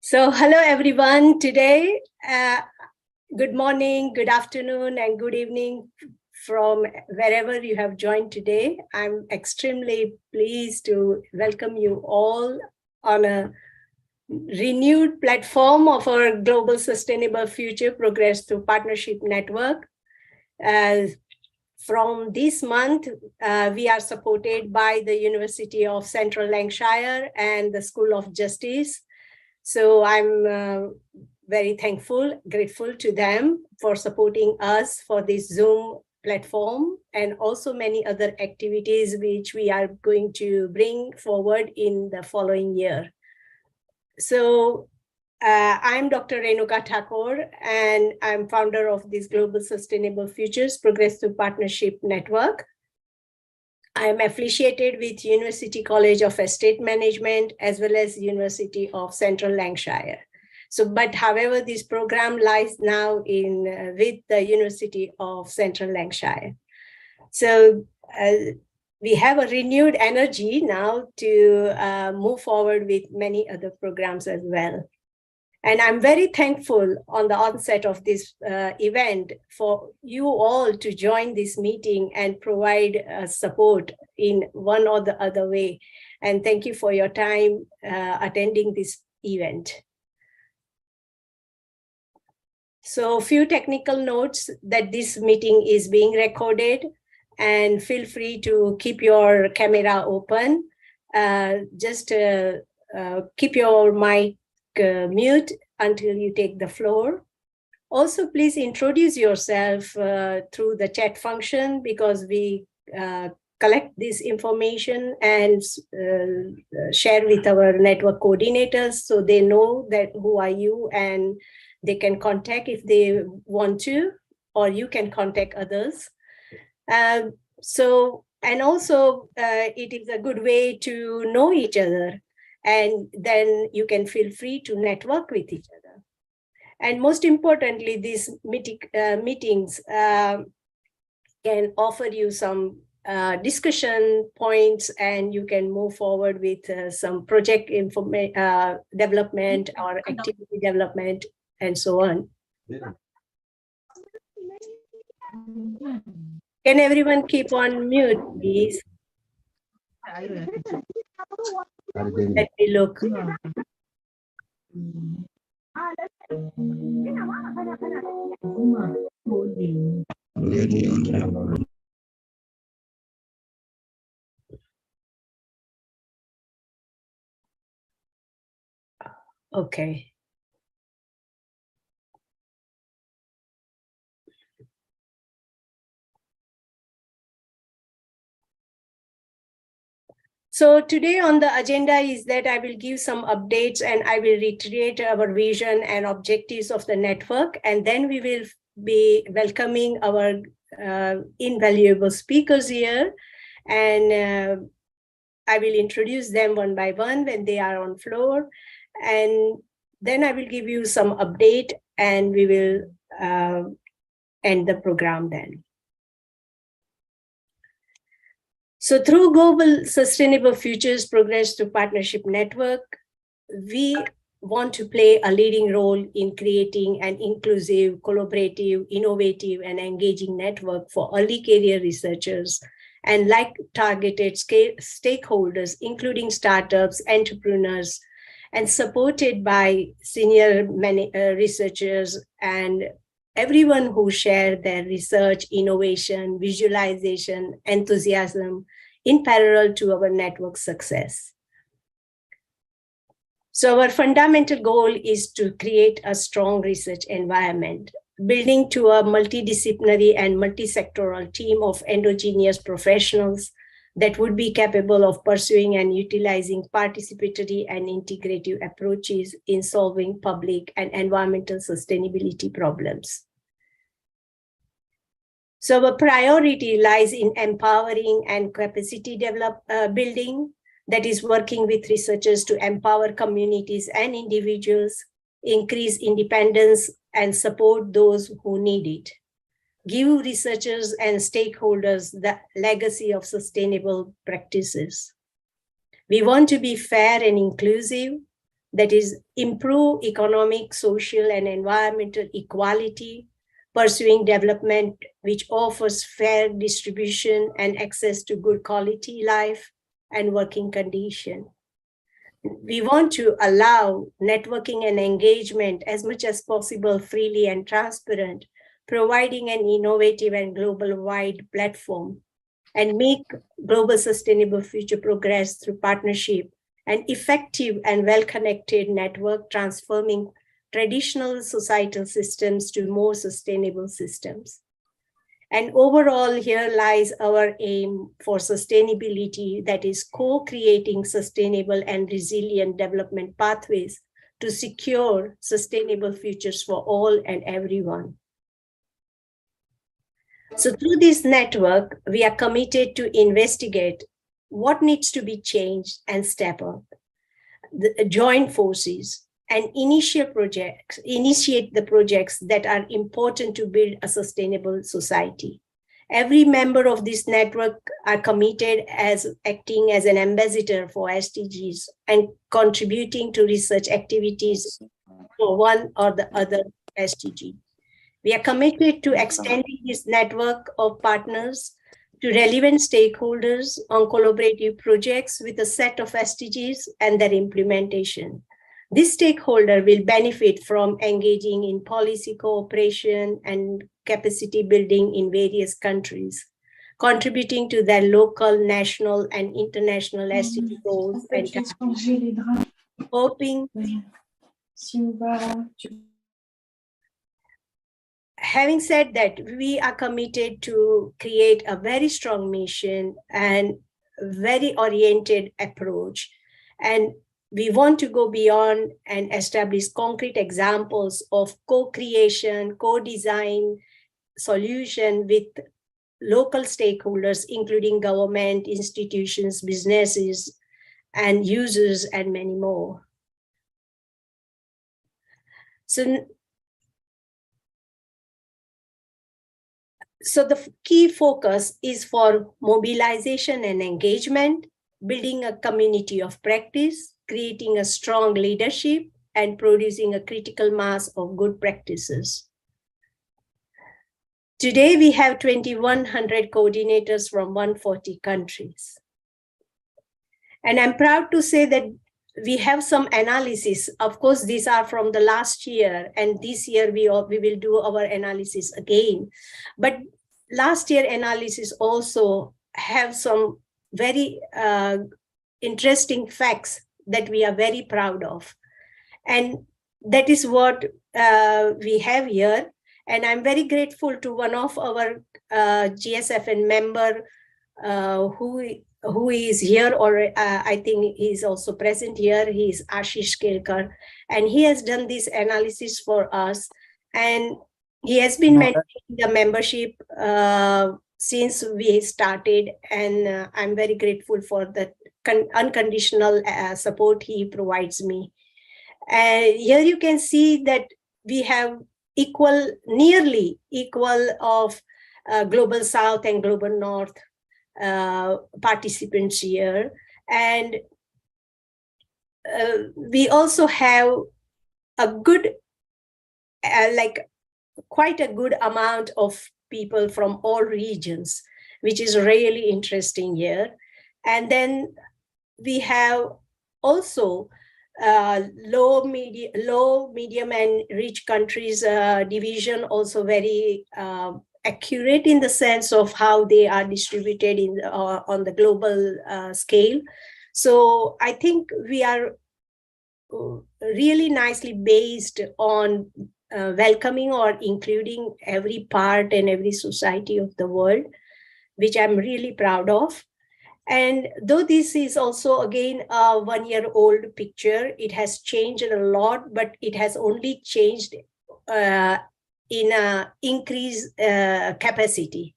So hello everyone. Today, good morning, good afternoon, and good evening from wherever you have joined today. I'm extremely pleased to welcome you all on a renewed platform of our Global Sustainable Future Progress Through Partnership Network. From this month, we are supported by the University of Central Lancashire and the School of Justice. So I'm very thankful, grateful to them for supporting us for this Zoom platform and also many other activities which we are going to bring forward in the following year. So I'm Dr. Renuka Thakur, and I'm founder of this Global Sustainable Futures Progress Through Partnership Network. I am affiliated with University College of Estate Management as well as University of Central Lancashire. But however, this program lies now with the University of Central Lancashire. So we have a renewed energy now to move forward with many other programs as well. And I'm very thankful on the onset of this event for you all to join this meeting and provide support in one or the other way. And thank you for your time attending this event. So a few technical notes that this meeting is being recorded, and feel free to keep your camera open. Just keep your mic mute until you take the floor. Also, please introduce yourself through the chat function, because we collect this information and share with our network coordinators so they know that who are you and they can contact if they want to, or you can contact others. And also it is a good way to know each other, and then you can feel free to network with each other. And most importantly, these meetings can offer you some discussion points, and you can move forward with some project development or activity development and so on. Yeah. Can everyone keep on mute, please? Let me look. Okay. So today on the agenda is that I will give some updates and I will reiterate our vision and objectives of the network. And then we will be welcoming our invaluable speakers here. And I will introduce them one by one when they are on floor. And then I will give you some update and we will end the program then. So through Global Sustainable Futures Progress Through Partnership Network, we want to play a leading role in creating an inclusive, collaborative, innovative, and engaging network for early career researchers and targeted stakeholders, including startups, entrepreneurs, and supported by senior researchers and everyone who share their research, innovation, visualization, enthusiasm in parallel to our network success. So our fundamental goal is to create a strong research environment, building to a multidisciplinary and multi-sectoral team of endogenous professionals that would be capable of pursuing and utilizing participatory and integrative approaches in solving public and environmental sustainability problems. So our priority lies in empowering and capacity building, that is working with researchers to empower communities and individuals, increase independence, and support those who need it. Give researchers and stakeholders the legacy of sustainable practices. We want to be fair and inclusive, that is improve economic, social, and environmental equality, pursuing development which offers fair distribution and access to good quality life and working condition. We want to allow networking and engagement as much as possible freely and transparent, providing an innovative and global-wide platform, and make global sustainable future progress through partnership and effective and well-connected network, transforming traditional societal systems to more sustainable systems. And overall, here lies our aim for sustainability, that is co-creating sustainable and resilient development pathways to secure sustainable futures for all and everyone. So through this network, we are committed to investigate what needs to be changed and step up, join forces, and initiate the projects that are important to build a sustainable society. Every member of this network are committed as acting as an ambassador for SDGs and contributing to research activities for one or the other SDG. We are committed to extending this network of partners to relevant stakeholders on collaborative projects with a set of SDGs and their implementation. This stakeholder will benefit from engaging in policy cooperation and capacity building in various countries, contributing to their local, national, and international SDG goals and hoping. Having said that, we are committed to create a very strong mission and very oriented approach. And we want to go beyond and establish concrete examples of co-creation, co-design solution with local stakeholders, including government, institutions, businesses, and users, and many more. So the key focus is for mobilization and engagement, building a community of practice, creating a strong leadership, and producing a critical mass of good practices. Today, we have 2,100 coordinators from 140 countries. And I'm proud to say that we have some analysis. Of course, these are from the last year, and this year we will do our analysis again. But last year analysis also have some very interesting facts that we are very proud of. And that is what we have here. And I'm very grateful to one of our Gsfn member who is here, or I think he's also present here. He is Ashish Kelkar, and he has done this analysis for us. And he has been maintaining the membership since we started, and I'm very grateful for the unconditional support he provides me. Here you can see that we have nearly equal of Global South and Global North participants here. And we also have a good, quite a good amount of people from all regions, which is really interesting here. And then we have also low, medium, and rich countries division, also very accurate in the sense of how they are distributed on the global scale. So I think we are really nicely based on welcoming or including every part and every society of the world, which I'm really proud of. And though this is also, again, a one-year-old picture, it has changed a lot, but it has only changed in increased capacity.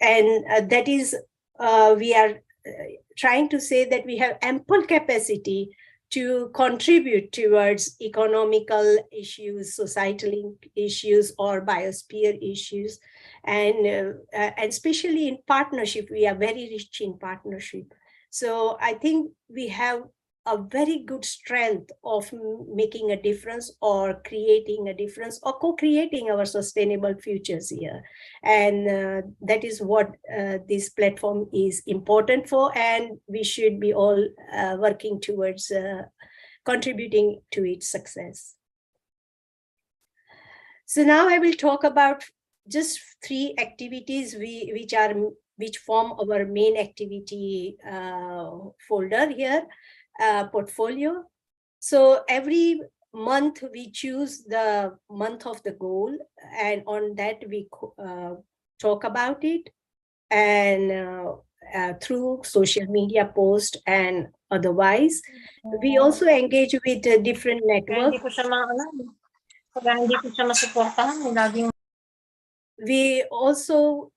And that is, we are trying to say that we have ample capacity to contribute towards economical issues, societal issues, or biosphere issues. And especially in partnership, we are very rich in partnership. So I think we have a very good strength of making a difference or creating a difference or co-creating our sustainable futures here. And that is what this platform is important for, and we should be all working towards contributing to its success. So now I will talk about just 3 activities which form our main activity folder here, portfolio. So every month we choose the month of the goal, and on that we talk about it, and through social media post and otherwise. We also engage with different networks. We also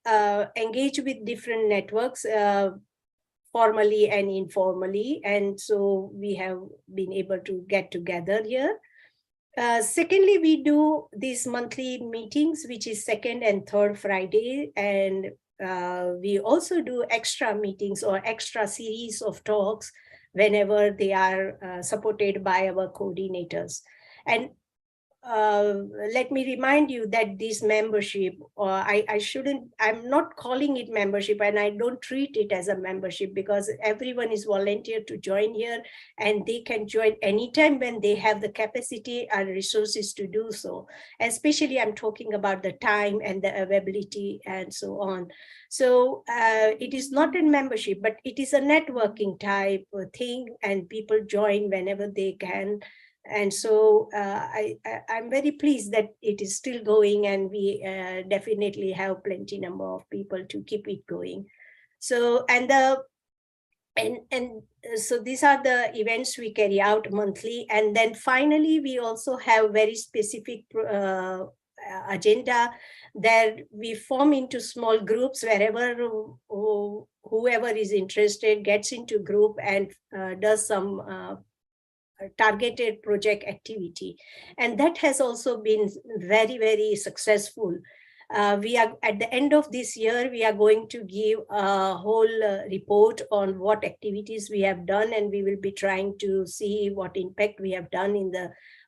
engage with different networks, formally and informally, and so we have been able to get together here. Secondly, we do these monthly meetings, which is second and third Friday, and we also do extra meetings or extra series of talks whenever they are supported by our coordinators. And let me remind you that this membership, I'm not calling it membership, and I don't treat it as a membership, because everyone is volunteer to join here, and they can join anytime when they have the capacity and resources to do so. Especially I'm talking about the time and the availability and so on. So it is not a membership, but it is a networking type thing, and people join whenever they can. And so I'm very pleased that it is still going, and we definitely have plenty number of people to keep it going. So so these are the events we carry out monthly. And then finally, we also have very specific agenda that we form into small groups wherever whoever is interested gets into group and does some targeted project activity. And that has also been very, very successful. We are at the end of this year, we are going to give a whole report on what activities we have done, and we will be trying to see what impact we have done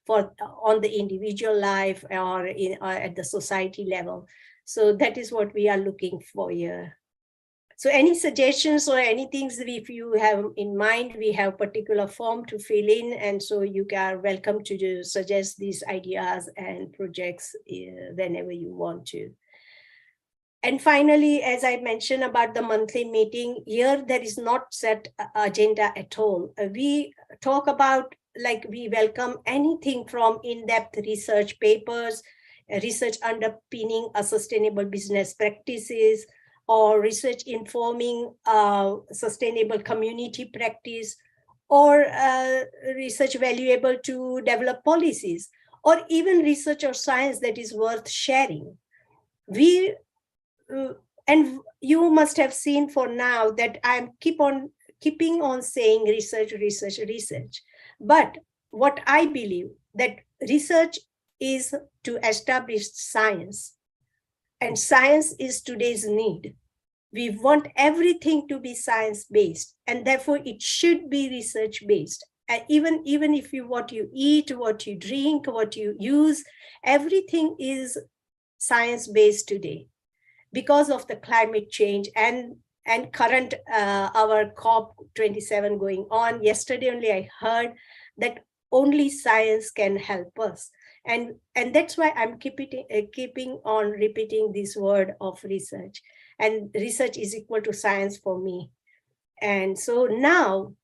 on the individual life or at the society level. So that is what we are looking for here. So any suggestions or anything if you have in mind, we have particular form to fill in, and so you are welcome to suggest these ideas and projects whenever you want to. And finally, as I mentioned about the monthly meeting, here there is not set agenda at all. We talk about, like, we welcome anything from in-depth research papers, research underpinning a sustainable business practices, or research informing sustainable community practice, or research valuable to develop policies, or even research or science that is worth sharing. And you must have seen for now that I'm keeping on saying research. But what I believe, that research is to establish science, and science is today's need. We want everything to be science-based, and therefore it should be research-based. And even if what you eat, what you drink, what you use, everything is science-based today because of the climate change and current our COP27 going on. Yesterday only I heard that only science can help us. And that's why I'm keeping on repeating this word of research. And research is equal to science for me. And so now,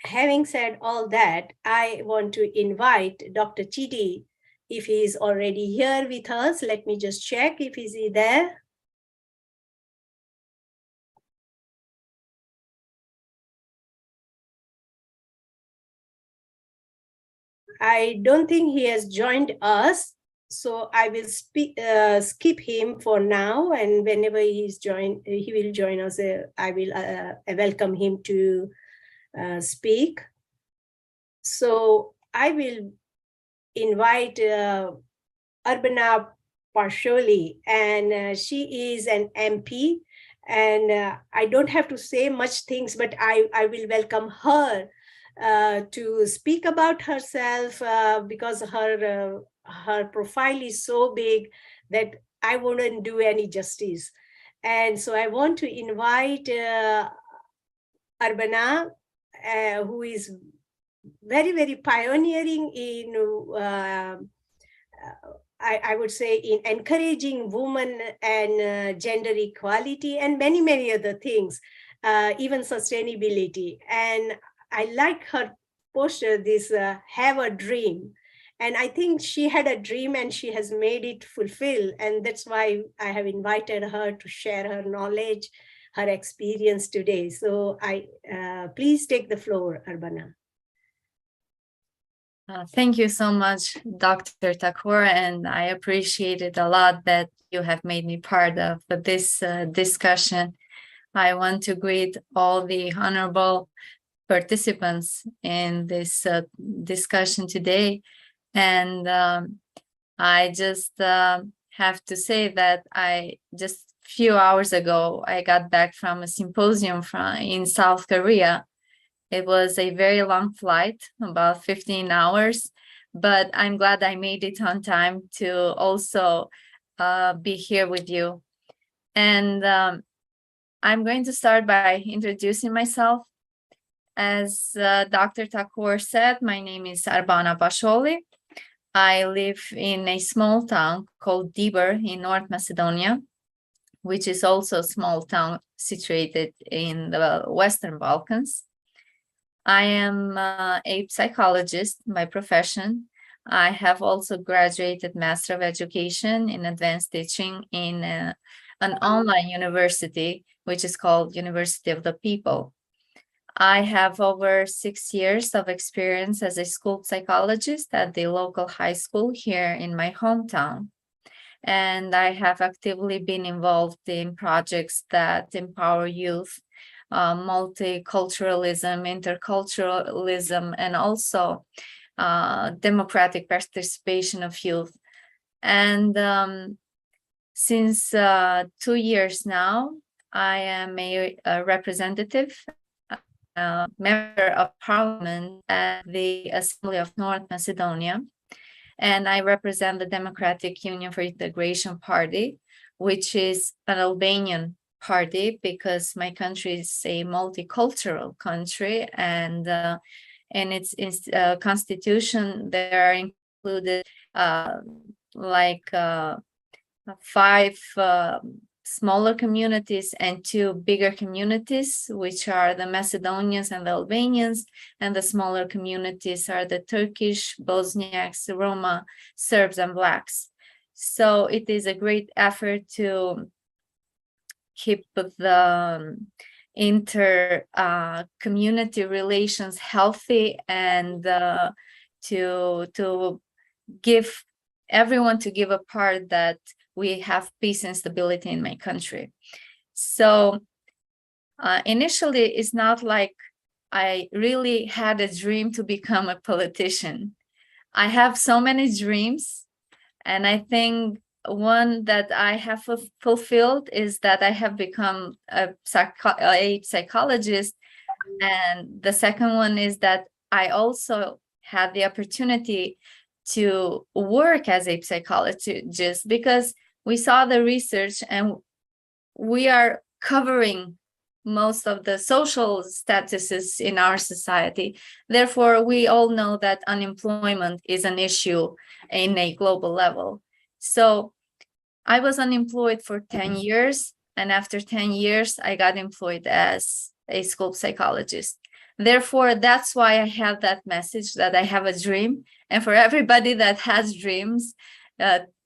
having said all that, I want to invite Dr. Chidi, if he is already here with us. Let me just check if he's there. I don't think he has joined us, so I will skip him for now, and whenever he will join us. I will welcome him to speak. So I will invite Urbana Parsholi, and she is an MP, and I don't have to say much things, but I will welcome her to speak about herself because her profile is so big that I wouldn't do any justice. And so I want to invite Arbana, who is very, very pioneering in, I would say, in encouraging women and gender equality and many, many other things, even sustainability. And I like her posture, this have a dream. And I think she had a dream and she has made it fulfill. And that's why I have invited her to share her knowledge, her experience today. So please take the floor, Arbana. Thank you so much, Dr. Thakur, and I appreciate it a lot that you have made me part of this discussion. I want to greet all the honorable participants in this discussion today. And I just have to say that just a few hours ago, I got back from a symposium in South Korea. It was a very long flight, about 15 hours, but I'm glad I made it on time to also be here with you. And I'm going to start by introducing myself. As Dr. Thakur said, my name is Arbana Basholi. I live in a small town called Dibër in North Macedonia, which is also a small town situated in the Western Balkans. I am a psychologist by profession. I have also graduated Master of Education in Advanced Teaching in an online university, which is called University of the People. I have over 6 years of experience as a school psychologist at the local high school here in my hometown. And I have actively been involved in projects that empower youth, multiculturalism, interculturalism, and also democratic participation of youth. And since 2 years now, I am a representative, member of parliament at the Assembly of North Macedonia, and I represent the Democratic Union for Integration Party, which is an Albanian party because my country is a multicultural country, and in its constitution there are included like 5 smaller communities and 2 bigger communities, which are the Macedonians and the Albanians, and the smaller communities are the Turkish, Bosniaks, Roma, Serbs, and Blacks. So it is a great effort to keep the inter-community relations healthy and to give everyone to give a part that we have peace and stability in my country. So initially, it's not like I really had a dream to become a politician. I have so many dreams, and I think one that I have fulfilled is that I have become a psychologist, and the second one is that I also had the opportunity to work as a psychologist because we saw the research and we are covering most of the social statuses in our society. Therefore, we all know that unemployment is an issue in a global level. So I was unemployed for 10 years, and after 10 years, I got employed as a school psychologist. Therefore, that's why I have that message that I have a dream. And for everybody that has dreams,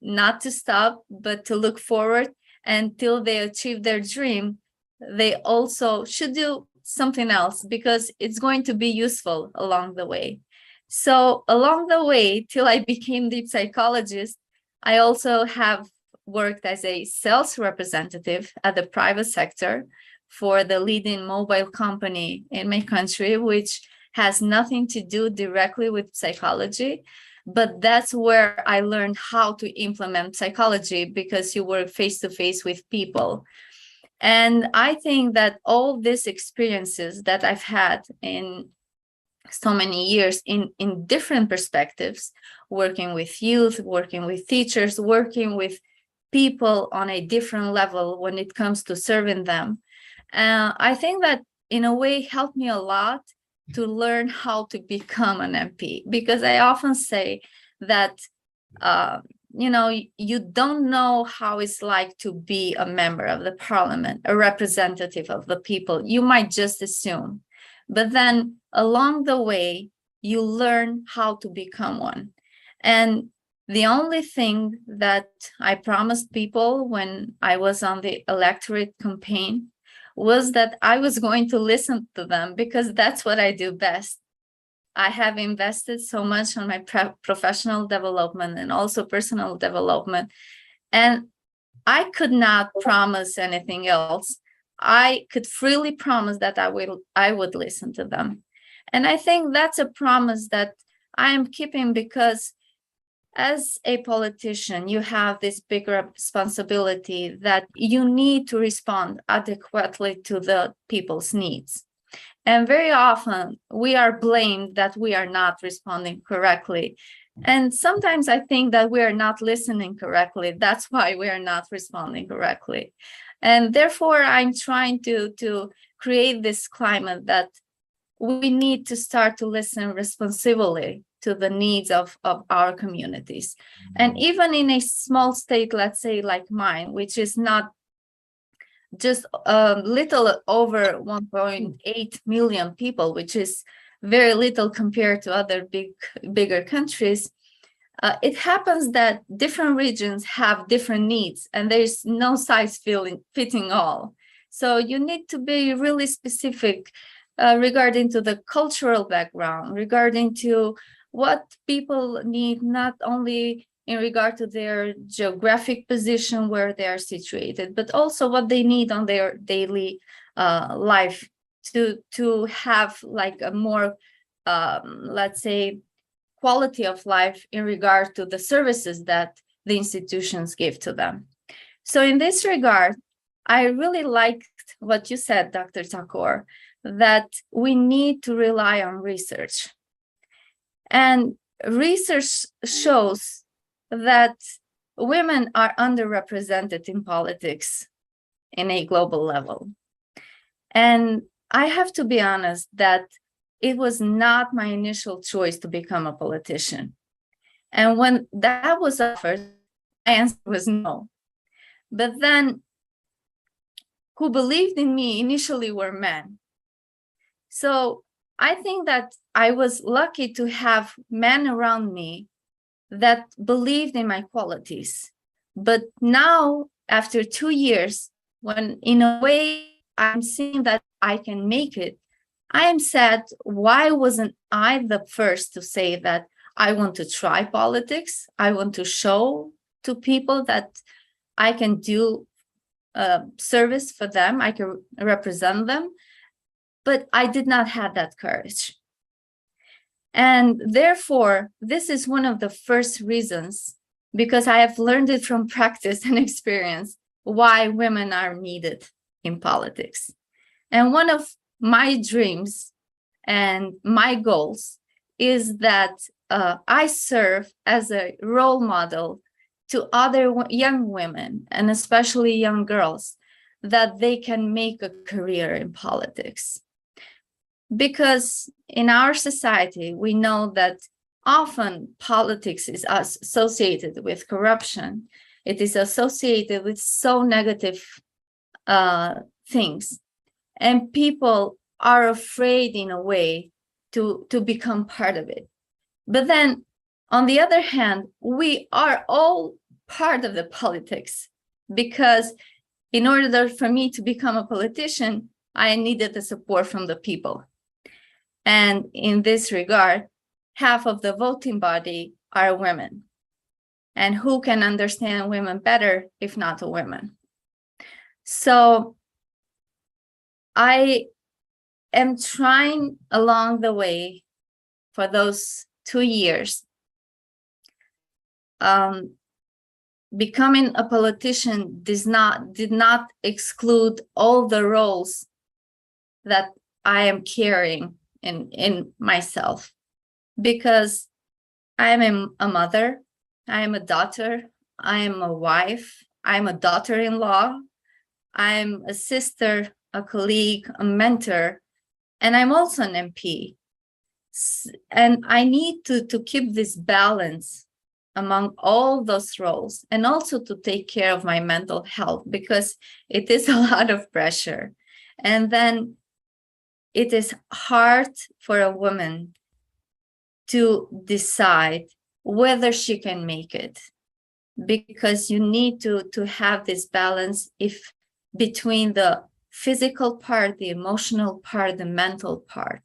not to stop, but to look forward until they achieve their dream, they also should do something else because it's going to be useful along the way. So along the way, till I became the psychologist, I also have worked as a sales representative at the private sector for the leading mobile company in my country, which has nothing to do directly with psychology. But that's where I learned how to implement psychology because you work face to face with people. And I think that all these experiences that I've had in so many years in different perspectives, working with youth, working with teachers, working with people on a different level when it comes to serving them. I think that in a way helped me a lot to learn how to become an MP, because I often say that you don't know how it's like to be a member of the parliament, a representative of the people. You might just assume, but then along the way, you learn how to become one. And the only thing that I promised people when I was on the electorate campaign was that I was going to listen to them, because that's what I do best. I have invested so much on my professional development and also personal development, and I could not promise anything else. I could freely promise that I would listen to them. And I think that's a promise that I am keeping, because as a politician, you have this bigger responsibility that you need to respond adequately to the people's needs. And very often we are blamed that we are not responding correctly. And sometimes I think that we are not listening correctly. That's why we are not responding correctly. And therefore, I'm trying to create this climate that we need to start to listen responsibly to the needs of our communities. And even in a small state, let's say like mine, which is not just a little over 1.8 million people, which is very little compared to other bigger countries. It happens that different regions have different needs, and there's no size fitting all. So you need to be really specific regarding to the cultural background, regarding to what people need, not only in regard to their geographic position where they are situated, but also what they need on their daily life to have like a more, let's say, quality of life in regard to the services that the institutions give to them. So in this regard, I really liked what you said, Dr. Thakur, that we need to rely on research. And research shows that women are underrepresented in politics in a global level. And I have to be honest that it was not my initial choice to become a politician. And when that was offered, my answer was no. But then, who believed in me initially were men. So I think that I was lucky to have men around me that believed in my qualities. But now, after 2 years, when in a way I'm seeing that I can make it, I am sad, why wasn't I the first to say that I want to try politics? I want to show to people that I can do service for them, I can represent them, but I did not have that courage. And therefore, this is one of the first reasons, because I have learned it from practice and experience, why women are needed in politics. And one of my dreams and my goals is that I serve as a role model to other young women, and especially young girls, that they can make a career in politics. Because in our society, we know that often politics is associated with corruption. It is associated with so negative things. And people are afraid in a way to become part of it. But then, on the other hand, we are all part of the politics, because in order for me to become a politician, I needed the support from the people. And in this regard, half of the voting body are women. And who can understand women better if not a woman? So I am trying along the way for those 2 years. Becoming a politician did not exclude all the roles that I am carrying in myself, because I'm a mother, I'm a daughter, I'm a wife, I'm a daughter-in-law, I'm a sister, a colleague, a mentor, and I'm also an MP. And I need to keep this balance among all those roles, and also to take care of my mental health, because it is a lot of pressure. And then it is hard for a woman to decide whether she can make it, because you need to have this balance if between the physical part, the emotional part, the mental part,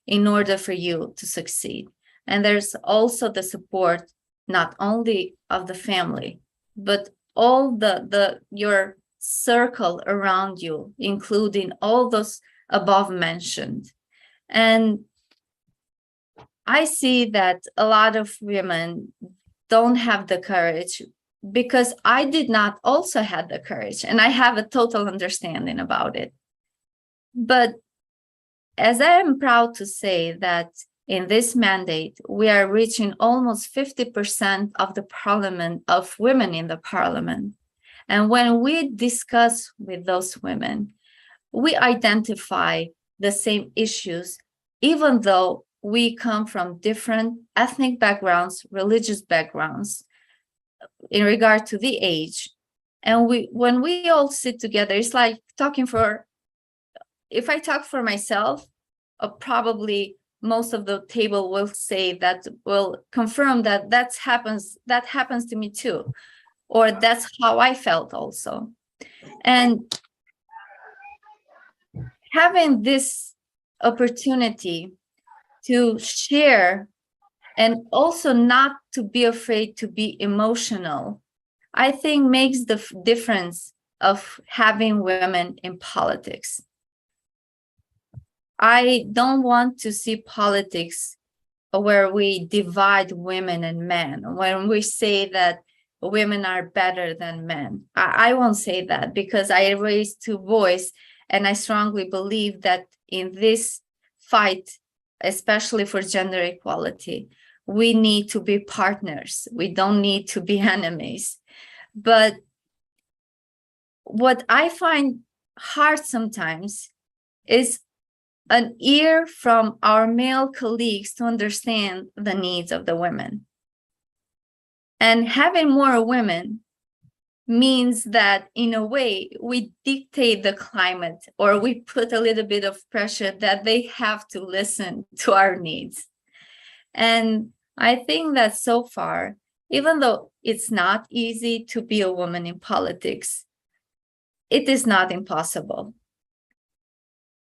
in order for you to succeed. And there's also the support, not only of the family, but all the your circle around you, including all those above mentioned. And I see that a lot of women don't have the courage, because I did not also have the courage, and I have a total understanding about it. But as I am proud to say that in this mandate, we are reaching almost 50% of the parliament, of women in the parliament. And when we discuss with those women, we identify the same issues, even though we come from different ethnic backgrounds, religious backgrounds, in regard to the age. And when we all sit together, it's like talking for, if I talk for myself, probably most of the table will say that, will confirm that that happens to me too, or that's how I felt also. And having this opportunity to share, and also not to be afraid to be emotional, I think makes the difference of having women in politics. I don't want to see politics where we divide women and men, when we say that women are better than men. I won't say that, because I raised two boys, and I strongly believe that in this fight, especially for gender equality, we need to be partners. We don't need to be enemies. But what I find hard sometimes is an ear from our male colleagues to understand the needs of the women. And having more women means that, in a way, we dictate the climate, or we put a little bit of pressure that they have to listen to our needs. And I think that so far, even though it's not easy to be a woman in politics, it is not impossible.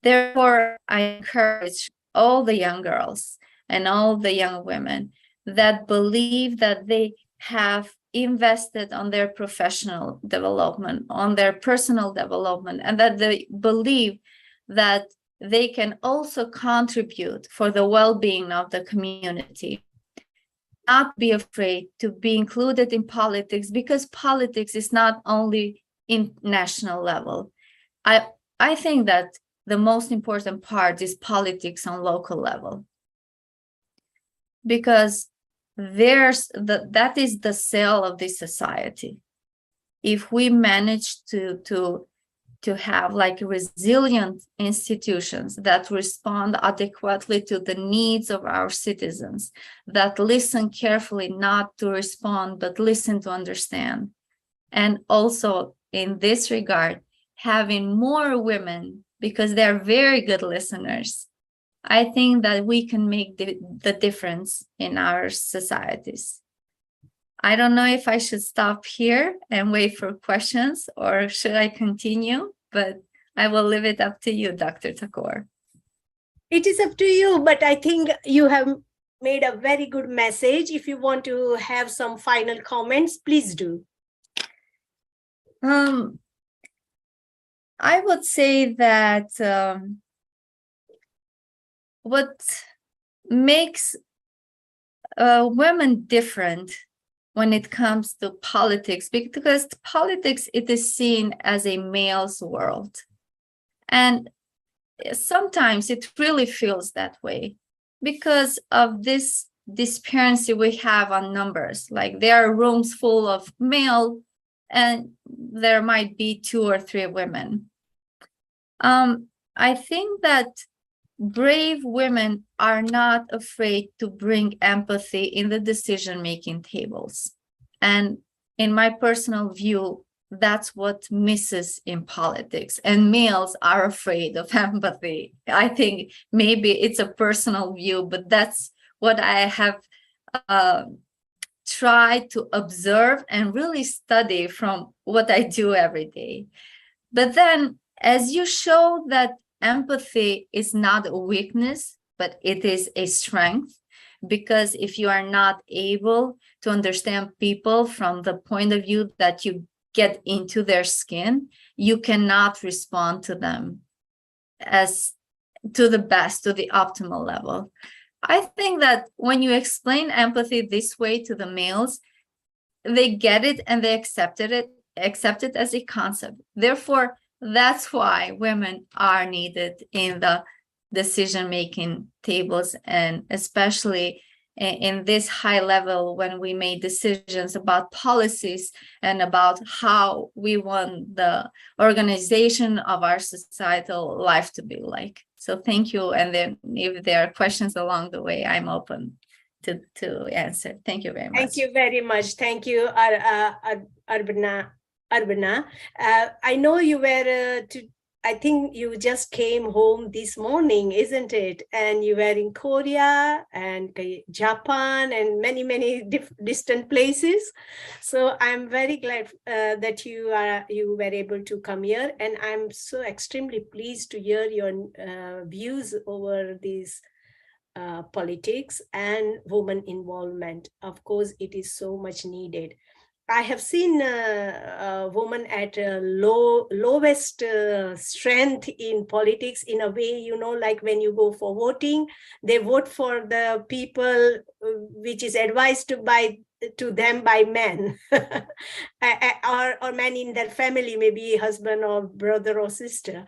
Therefore, I encourage all the young girls and all the young women that believe that they have invested on their professional development, on their personal development, and that they believe that they can also contribute for the well-being of the community. Not be afraid to be included in politics, because politics is not only in national level. I think that the most important part is politics on local level, because that is the cell of this society. If we manage to have like resilient institutions that respond adequately to the needs of our citizens, that listen carefully, not to respond, but listen to understand. And also in this regard, having more women, because they're very good listeners, I think that we can make the difference in our societies. I don't know if I should stop here and wait for questions, or should I continue, but I will leave it up to you, Dr. Thakur. It is up to you, but I think you have made a very good message. If you want to have some final comments, please do. I would say that what makes women different when it comes to politics, because politics, it is seen as a male's world. And sometimes it really feels that way because of this disparity we have on numbers. Like there are rooms full of male and there might be 2 or 3 women. I think that brave women are not afraid to bring empathy in the decision-making tables. And in my personal view, that's what misses in politics. And males are afraid of empathy. I think maybe it's a personal view, but that's what I have tried to observe and really study from what I do every day. But then, as you show that empathy is not a weakness, but it is a strength, because if you are not able to understand people from the point of view that you get into their skin, you cannot respond to them as to the best, to the optimal level. I think that when you explain empathy this way to the males, they get it and they accept it as a concept. Therefore, that's why women are needed in the decision-making tables, and especially in this high level when we made decisions about policies and about how we want the organization of our societal life to be like. So thank you. And then if there are questions along the way, I'm open to answer. Thank you very much. Thank you very much. Thank you, Arbana. I know you were, I think you just came home this morning, isn't it? And you were in Korea and Japan and many distant places. So I'm very glad that you were able to come here. And I'm so extremely pleased to hear your views over these politics and women involvement. Of course, it is so much needed. I have seen women at lowest strength in politics in a way, you know, like when you go for voting, they vote for the people which is advised to them by men or men in their family, maybe husband or brother or sister.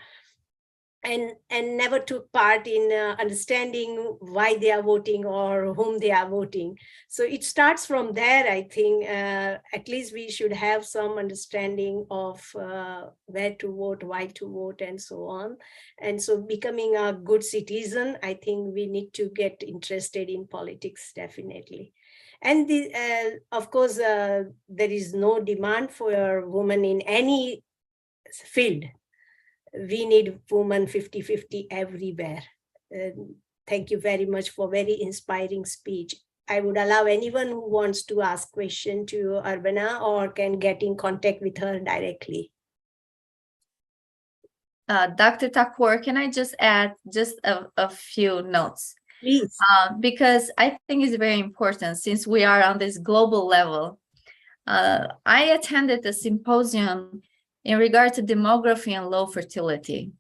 And never took part in understanding why they are voting or whom they are voting. So it starts from there, I think. At least we should have some understanding of where to vote, why to vote, and so on. And so becoming a good citizen, I think we need to get interested in politics, definitely. And of course, there is no demand for women in any field. We need women 50-50 everywhere. Thank you very much for very inspiring speech. I would allow anyone who wants to ask question to Arbana or can get in contact with her directly. Dr. Thakur, can I just add just a few notes? Please. Because I think it's very important since we are on this global level. I attended a symposium in regard to demography and low fertility.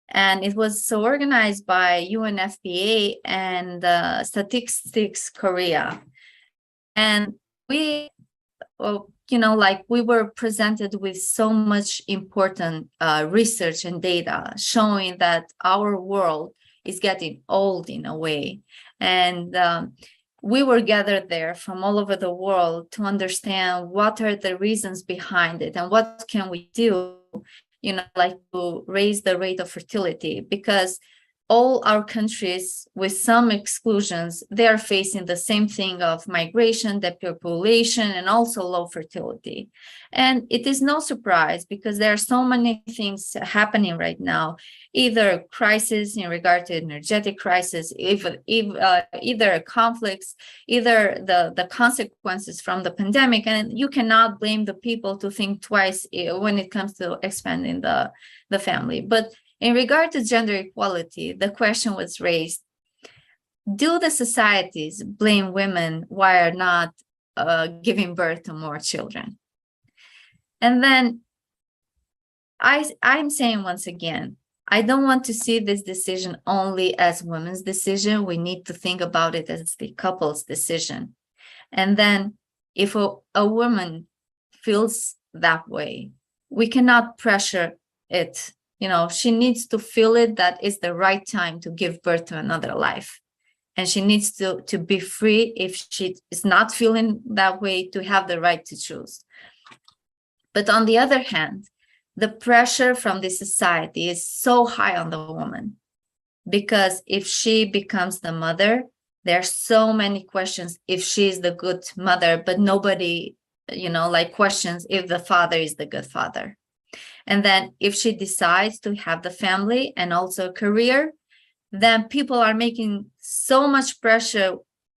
And it was so organized by UNFPA and Statistics Korea. And we, we were presented with so much important research and data showing that our world is getting old in a way. And we were gathered there from all over the world to understand what are the reasons behind it and what can we do, to raise the rate of fertility, because all our countries, with some exclusions, they are facing the same thing of migration, depopulation, and also low fertility. And it is no surprise because there are so many things happening right now, either crisis in regard to energetic crisis, either conflicts, either the consequences from the pandemic. And you cannot blame the people to think twice when it comes to expanding the family. But in regard to gender equality, the question was raised, do the societies blame women while not giving birth to more children? And then I'm saying once again, I don't want to see this decision only as women's decision. We need to think about it as the couple's decision. And then if a woman feels that way, we cannot pressure it she needs to feel it, that it's the right time to give birth to another life. And she needs to be free, if she is not feeling that way, to have the right to choose. But on the other hand, the pressure from the society is so high on the woman, because if she becomes the mother, there are so many questions if she's the good mother, but nobody, questions if the father is the good father. And then if she decides to have the family and also a career, then people are making so much pressure.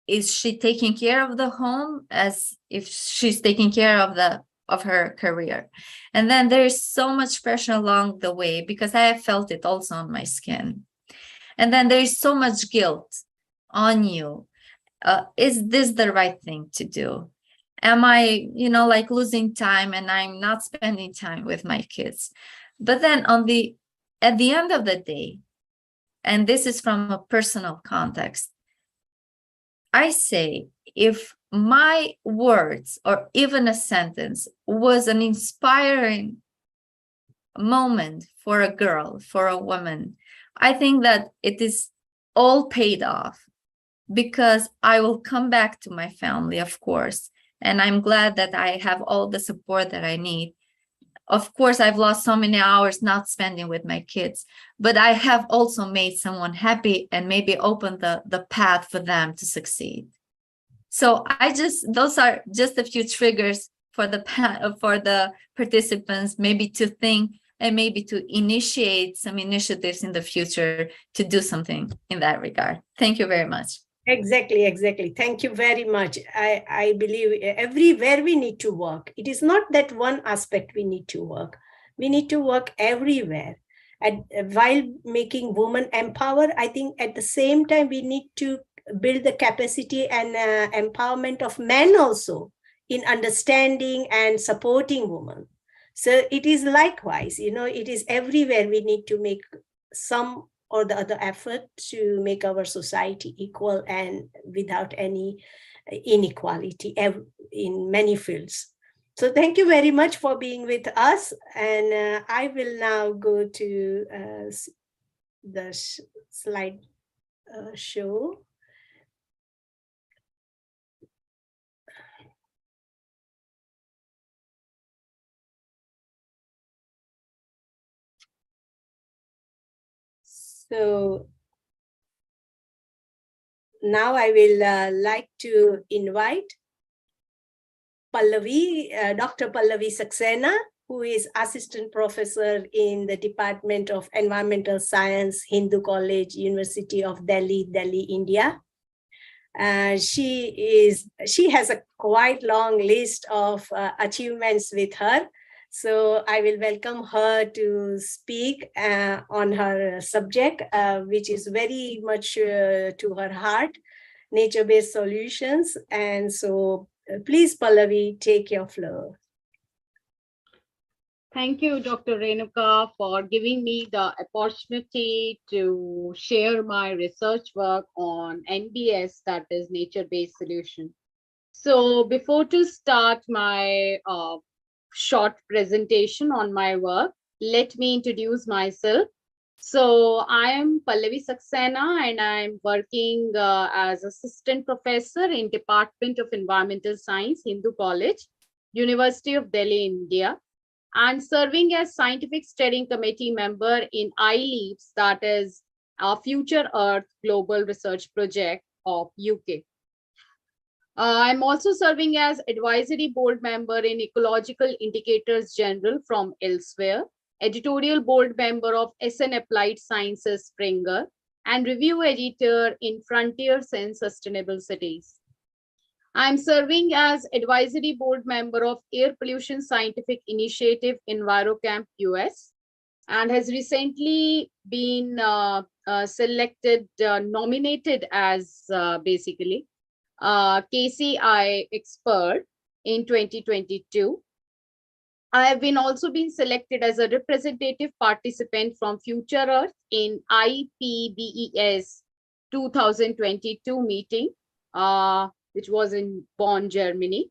Is she taking care of the home as if she's taking care of her career? And then there is so much pressure along the way, because I have felt it also on my skin. And then there is so much guilt on you. Is this the right thing to do? Am I, losing time and I'm not spending time with my kids? But then at the end of the day, and this is from a personal context, I say, if my words or even a sentence was an inspiring moment for a girl, for a woman, I think that it is all paid off, because I will come back to my family, of course. And I'm glad that I have all the support that I need. Of course, I've lost so many hours not spending with my kids, but I have also made someone happy and maybe opened the path for them to succeed. So those are just a few triggers for the participants, maybe to think and maybe to initiate some initiatives in the future to do something in that regard. Thank you very much. Exactly. Thank you very much. I believe everywhere we need to work. It is not that one aspect we need to work. We need to work everywhere. And while making women empowered, I think at the same time, we need to build the capacity and empowerment of men also in understanding and supporting women. So it is likewise, it is everywhere we need to make some or the other effort to make our society equal and without any inequality in many fields. So thank you very much for being with us. And I will now go to the slide show. So now I will like to invite Pallavi, Dr. Pallavi Saxena, who is assistant professor in the Department of Environmental Science, Hindu College, University of Delhi, India. She has a quite long list of achievements with her. So I will welcome her to speak on her subject, which is very much to her heart, nature-based solutions. And so please, Pallavi, take your floor. Thank you, Dr. Renuka, for giving me the opportunity to share my research work on NBS, that is nature-based solution. So before to start my short presentation on my work, let me introduce myself. So I am Pallavi Saxena, and I'm working as assistant professor in Department of Environmental Science, Hindu College, University of Delhi, India, and serving as scientific steering committee member in iLeaps, that is our Future Earth Global Research Project of UK. I'm also serving as advisory board member in Ecological Indicators General from elsewhere, editorial board member of SN Applied Sciences Springer, and review editor in Frontiers in Sustainable Cities. I'm serving as advisory board member of Air Pollution Scientific Initiative EnviroCamp US, and has recently been nominated as basically KCI expert in 2022. I have also been selected as a representative participant from Future Earth in IPBES 2022 meeting, which was in Bonn, Germany.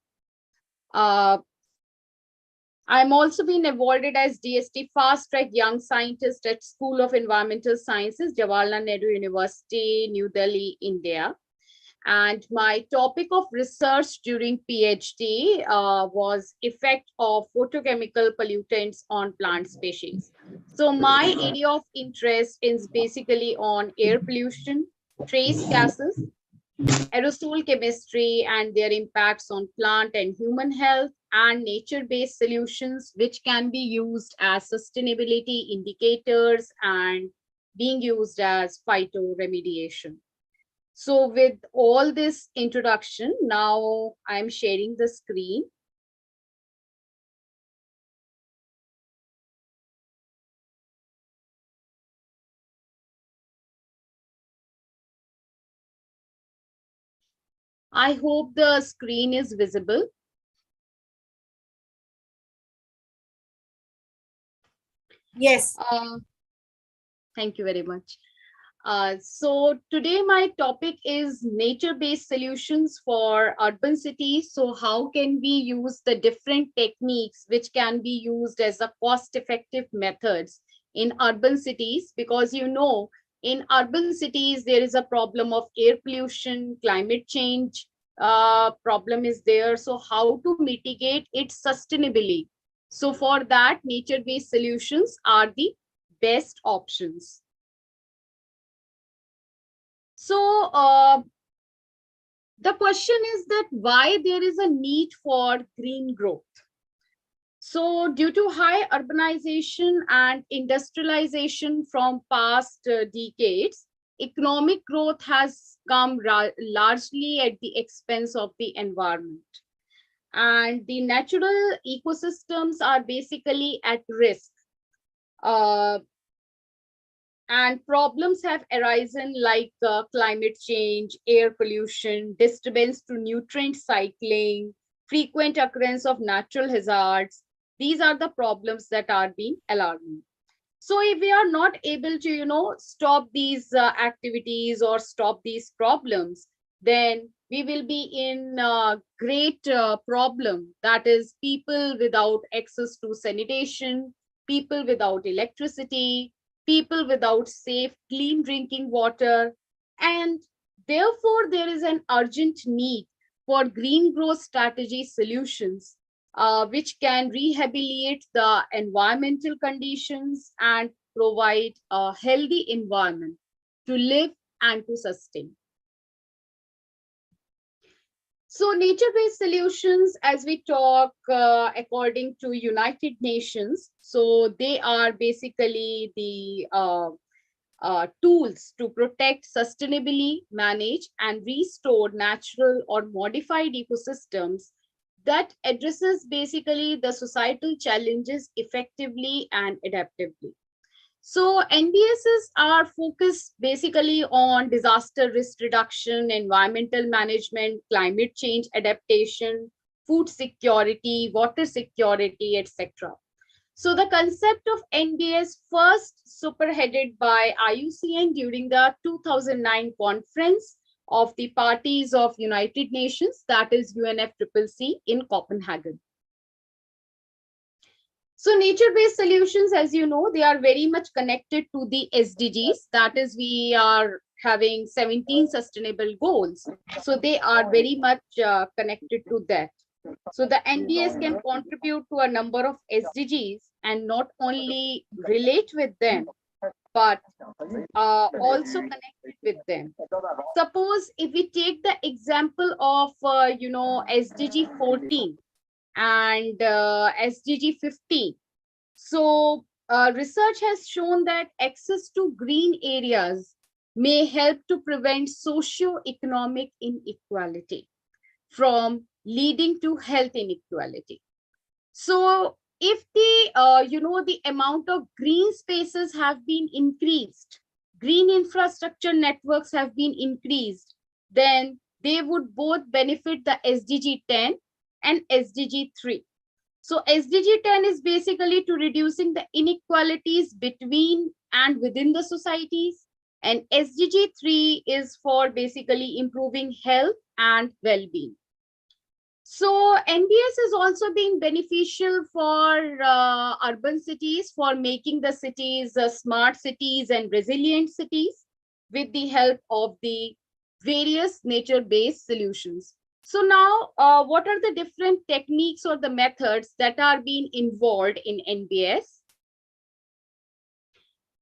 I'm also been awarded as DST Fast Track Young Scientist at School of Environmental Sciences, Jawaharlal Nehru University, New Delhi, India. And my topic of research during PhD was effect of photochemical pollutants on plant species. So my area of interest is basically on air pollution, trace gases, aerosol chemistry and their impacts on plant and human health, and nature-based solutions which can be used as sustainability indicators and being used as phytoremediation. So with all this introduction, now I'm sharing the screen. I hope the screen is visible. Yes. Thank you very much. So today my topic is nature-based solutions for urban cities. So how can we use the different techniques which can be used as a cost-effective methods in urban cities? Because in urban cities, there is a problem of air pollution, climate change problem is there. So how to mitigate it sustainably? So for that, nature-based solutions are the best options. So the question is that why there is a need for green growth. So due to high urbanization and industrialization from past decades, economic growth has come largely at the expense of the environment. And the natural ecosystems are basically at risk. And problems have arisen like climate change, air pollution, disturbance to nutrient cycling, frequent occurrence of natural hazards. These are the problems that are being alarming. So if we are not able to, stop these activities or stop these problems, then we will be in a great problem. That is people without access to sanitation, people without electricity, people without safe, clean drinking water. And therefore, there is an urgent need for green growth strategy solutions, which can rehabilitate the environmental conditions and provide a healthy environment to live and to sustain. So nature-based solutions, as we talk according to United Nations, so they are basically the tools to protect, sustainably manage and restore natural or modified ecosystems that addresses basically the societal challenges effectively and adaptively. So NBSs are focused basically on disaster risk reduction, environmental management, climate change adaptation, food security, water security, etc. So the concept of NBS first superheaded by IUCN during the 2009 conference of the parties of United Nations, that is UNFCCC in Copenhagen. So nature-based solutions, as you know, they are very much connected to the SDGs. That is, we are having 17 sustainable goals. So they are very much connected to that. So the NBS can contribute to a number of SDGs and not only relate with them, but also connected with them. Suppose if we take the example of, SDG 14 and SDG 15. So research has shown that access to green areas may help to prevent socio-economic inequality from leading to health inequality. So if the amount of green spaces have been increased, green infrastructure networks have been increased, then they would both benefit the SDG 10 and SDG 3. So SDG 10 is basically to reducing the inequalities between and within the societies, and SDG 3 is for basically improving health and well-being. So NBS has also been beneficial for urban cities, for making the cities smart cities and resilient cities with the help of the various nature-based solutions. So now, what are the different techniques or the methods that are being involved in NBS?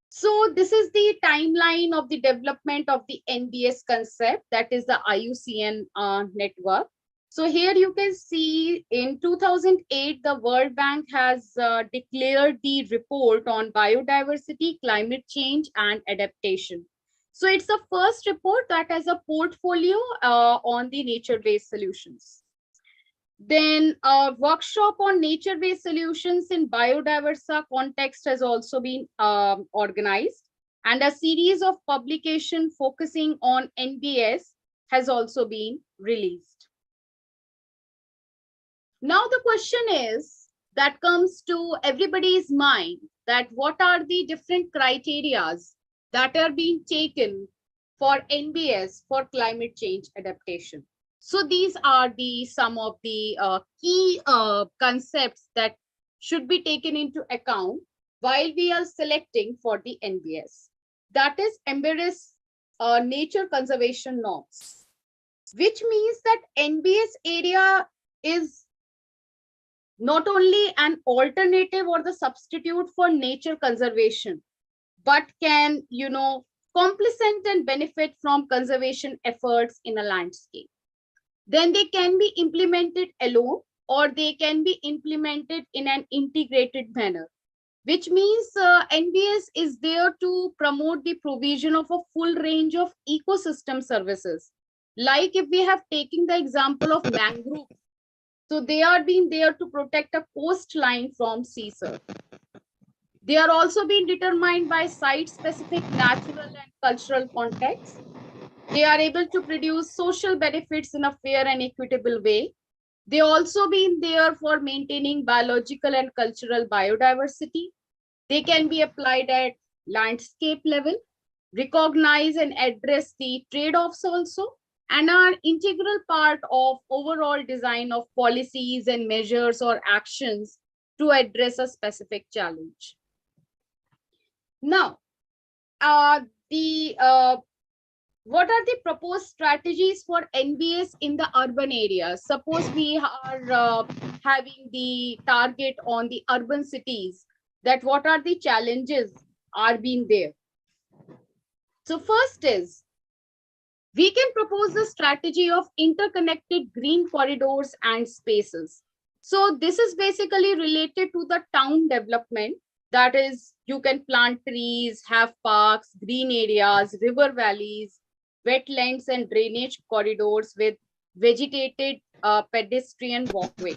So this is the timeline of the development of the NBS concept, that is the IUCN network. So here you can see in 2008, the World Bank has declared the report on biodiversity, climate change, and adaptation. So it's the first report that has a portfolio on the nature-based solutions. Then a workshop on nature-based solutions in biodiversity context has also been organized, and a series of publication focusing on NBS has also been released. Now the question is that comes to everybody's mind, that what are the different criterias that are being taken for NBS for climate change adaptation. So these are the some of the key concepts that should be taken into account while we are selecting for the NBS. That is embrace nature conservation norms, which means that NBS area is not only an alternative or the substitute for nature conservation, but can, complement and benefit from conservation efforts in a landscape. Then they can be implemented alone, or they can be implemented in an integrated manner, which means NBS is there to promote the provision of a full range of ecosystem services. Like if we have taken the example of mangrove, so they are being there to protect a coastline from sea surf. They are also being determined by site-specific natural and cultural contexts. They are able to produce social benefits in a fair and equitable way. They also been there for maintaining biological and cultural biodiversity. They can be applied at landscape level, recognize and address the trade-offs also, and are integral part of overall design of policies and measures or actions to address a specific challenge. Now, what are the proposed strategies for NBS in the urban areas? Suppose we are having the target on the urban cities, that what are the challenges are being there? So first is, we can propose the strategy of interconnected green corridors and spaces. So this is basically related to the town development. That is, you can plant trees, have parks, green areas, river valleys, wetlands, and drainage corridors with vegetated pedestrian walkway.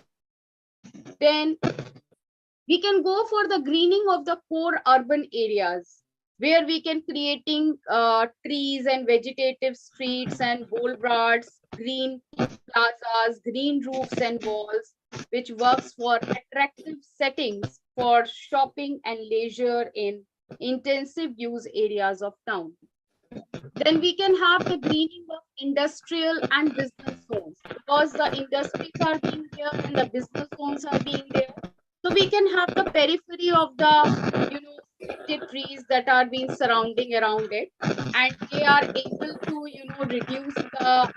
Then we can go for the greening of the core urban areas, where we can creating trees and vegetative streets and boulevards, green plazas, green roofs and walls, which works for attractive settings for shopping and leisure in intensive use areas of town. Then we can have the greening of industrial and business zones, because the industries are being there and the business zones are being there. So we can have the periphery of the, trees that are being surrounding around it, and they are able to, reduce the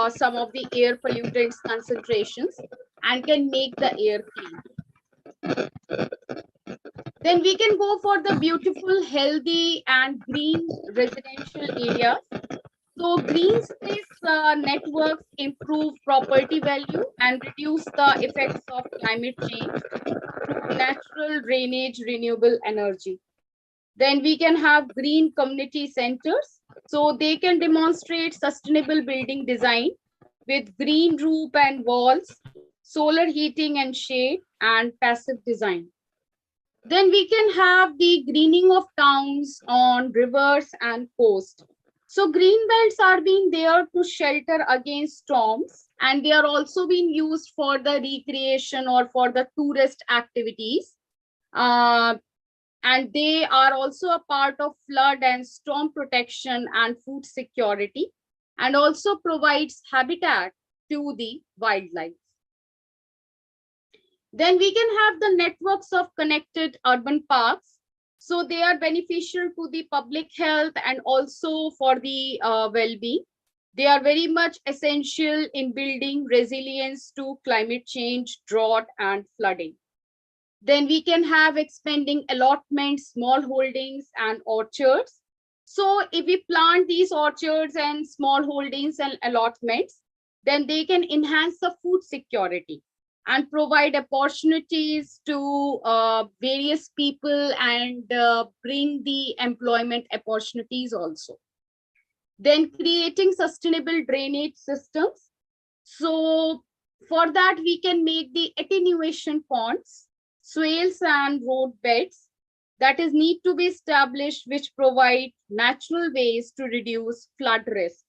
some of the air pollutants concentrations and can make the air clean. Then we can go for the beautiful, healthy, and green residential areas. So green space networks improve property value and reduce the effects of climate change through natural drainage, renewable energy. Then we can have green community centers. So they can demonstrate sustainable building design with green roof and walls, solar heating and shade, and passive design. Then we can have the greening of towns on rivers and coast. So green belts are being there to shelter against storms, and they are also being used for the recreation or for the tourist activities. And they are also a part of flood and storm protection and food security, and also provides habitat to the wildlife. Then we can have the networks of connected urban parks. So they are beneficial to the public health and also for the well-being. They are very much essential in building resilience to climate change, drought, and flooding. Then we can have expanding allotments, small holdings, and orchards. So if we plant these orchards and small holdings and allotments, then they can enhance the food security and provide opportunities to various people and bring the employment opportunities also. Then creating sustainable drainage systems. So for that, we can make the attenuation ponds, swales and road beds that is need to be established, which provide natural ways to reduce flood risk.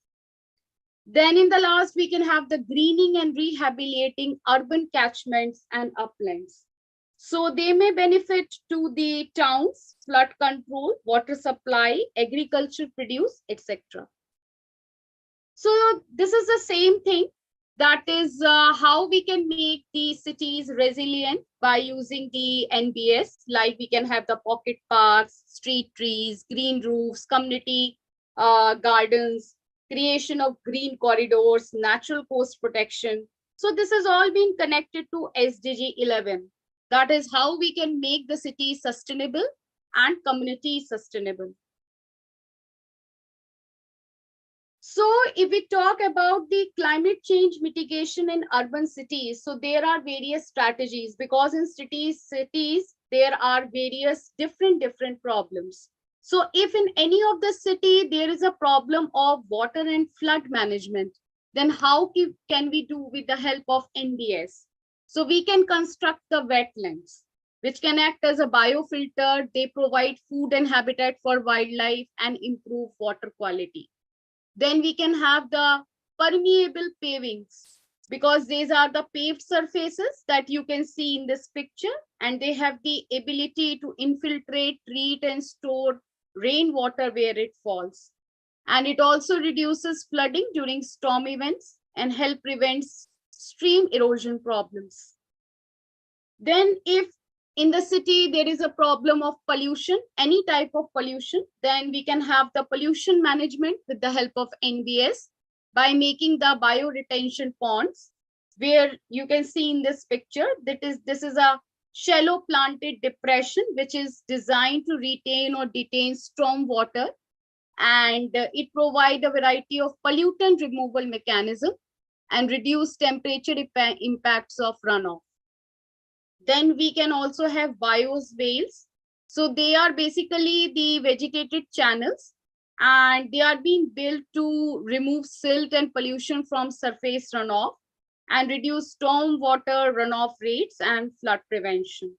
Then in the last, we can have the greening and rehabilitating urban catchments and uplands. So they may benefit to the towns, flood control, water supply, agriculture produce, etc. So this is the same thing. That is how we can make the cities resilient by using the NBS, like we can have the pocket parks, street trees, green roofs, community gardens, creation of green corridors, natural coast protection. So this has all been connected to SDG 11. That is how we can make the city sustainable and community sustainable. So if we talk about the climate change mitigation in urban cities, so there are various strategies because in cities there are various different problems. So if in any of the city there is a problem of water and flood management, then how can we do with the help of NBS? So we can construct the wetlands, which can act as a biofilter. They provide food and habitat for wildlife and improve water quality. Then we can have the permeable pavings because these are the paved surfaces that you can see in this picture, and they have the ability to infiltrate, treat, and store rainwater where it falls. And it also reduces flooding during storm events and help prevent stream erosion problems. Then if in the city there is a problem of pollution, any type of pollution, then we can have the pollution management with the help of NBS by making the bioretention ponds, where you can see in this picture that this is a shallow planted depression which is designed to retain or detain storm water, and it provides a variety of pollutant removal mechanism and reduce temperature impacts of runoff. Then we can also have bioswales. So they are basically the vegetated channels, and they are being built to remove silt and pollution from surface runoff and reduce storm water runoff rates and flood prevention.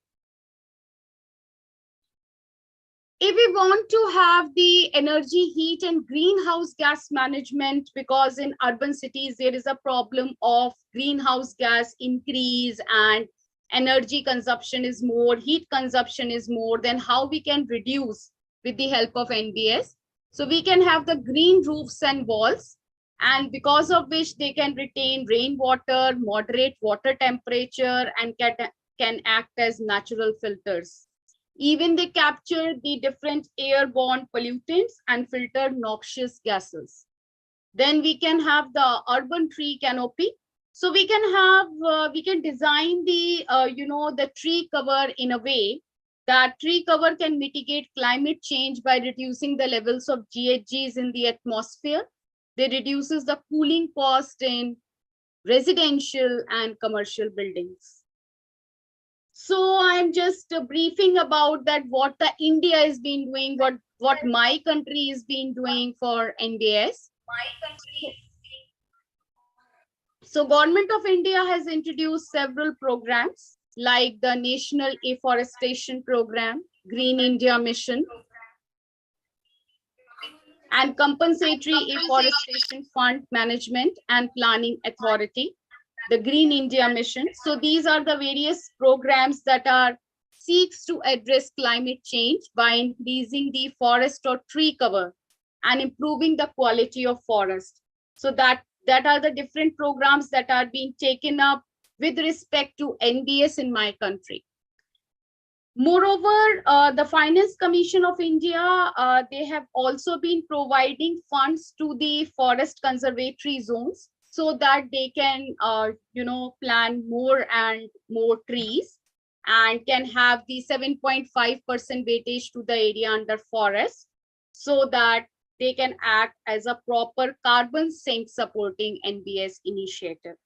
If we want to have the energy, heat, and greenhouse gas management, because in urban cities there is a problem of greenhouse gas increase and energy consumption is more, heat consumption is more, then how we can reduce with the help of NBS? So we can have the green roofs and walls, and because of which they can retain rainwater, moderate water temperature, and can act as natural filters. Even they capture the different airborne pollutants and filter noxious gases. Then we can have the urban tree canopy. So we can have, we can design the, the tree cover in a way that tree cover can mitigate climate change by reducing the levels of GHGs in the atmosphere. They reduces the cooling cost in residential and commercial buildings. So I'm just briefing about that what the India has been doing, what my country has been doing for NBS. So Government of India has introduced several programs like the National Afforestation Program, Green India Mission, and Compensatory Afforestation Fund Management and Planning Authority, the Green India Mission. So these are the various programs that are seeks to address climate change by increasing the forest or tree cover and improving the quality of forest. So that are the different programs that are being taken up with respect to NBS in my country. Moreover, the Finance Commission of India, they have also been providing funds to the forest conservatory zones so that they can, plant more and more trees and can have the 7.5% weightage to the area under forest so that they can act as a proper carbon sink supporting NBS initiative.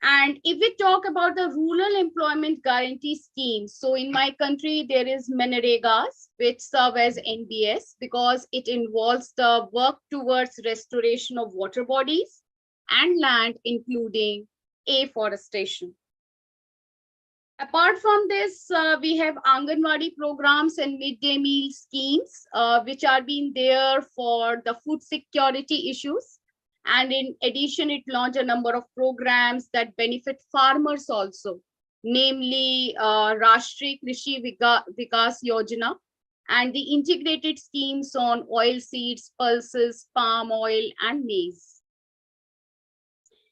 And if we talk about the rural employment guarantee scheme, so in my country, there is Manregas, which serve as NBS because it involves the work towards restoration of water bodies and land, including afforestation. Apart from this, we have Anganwadi programs and midday meal schemes, which are being there for the food security issues. And in addition, it launched a number of programs that benefit farmers also, namely Rashtriya Krishi Vikas Yojana and the integrated schemes on oil seeds, pulses, palm oil, and maize.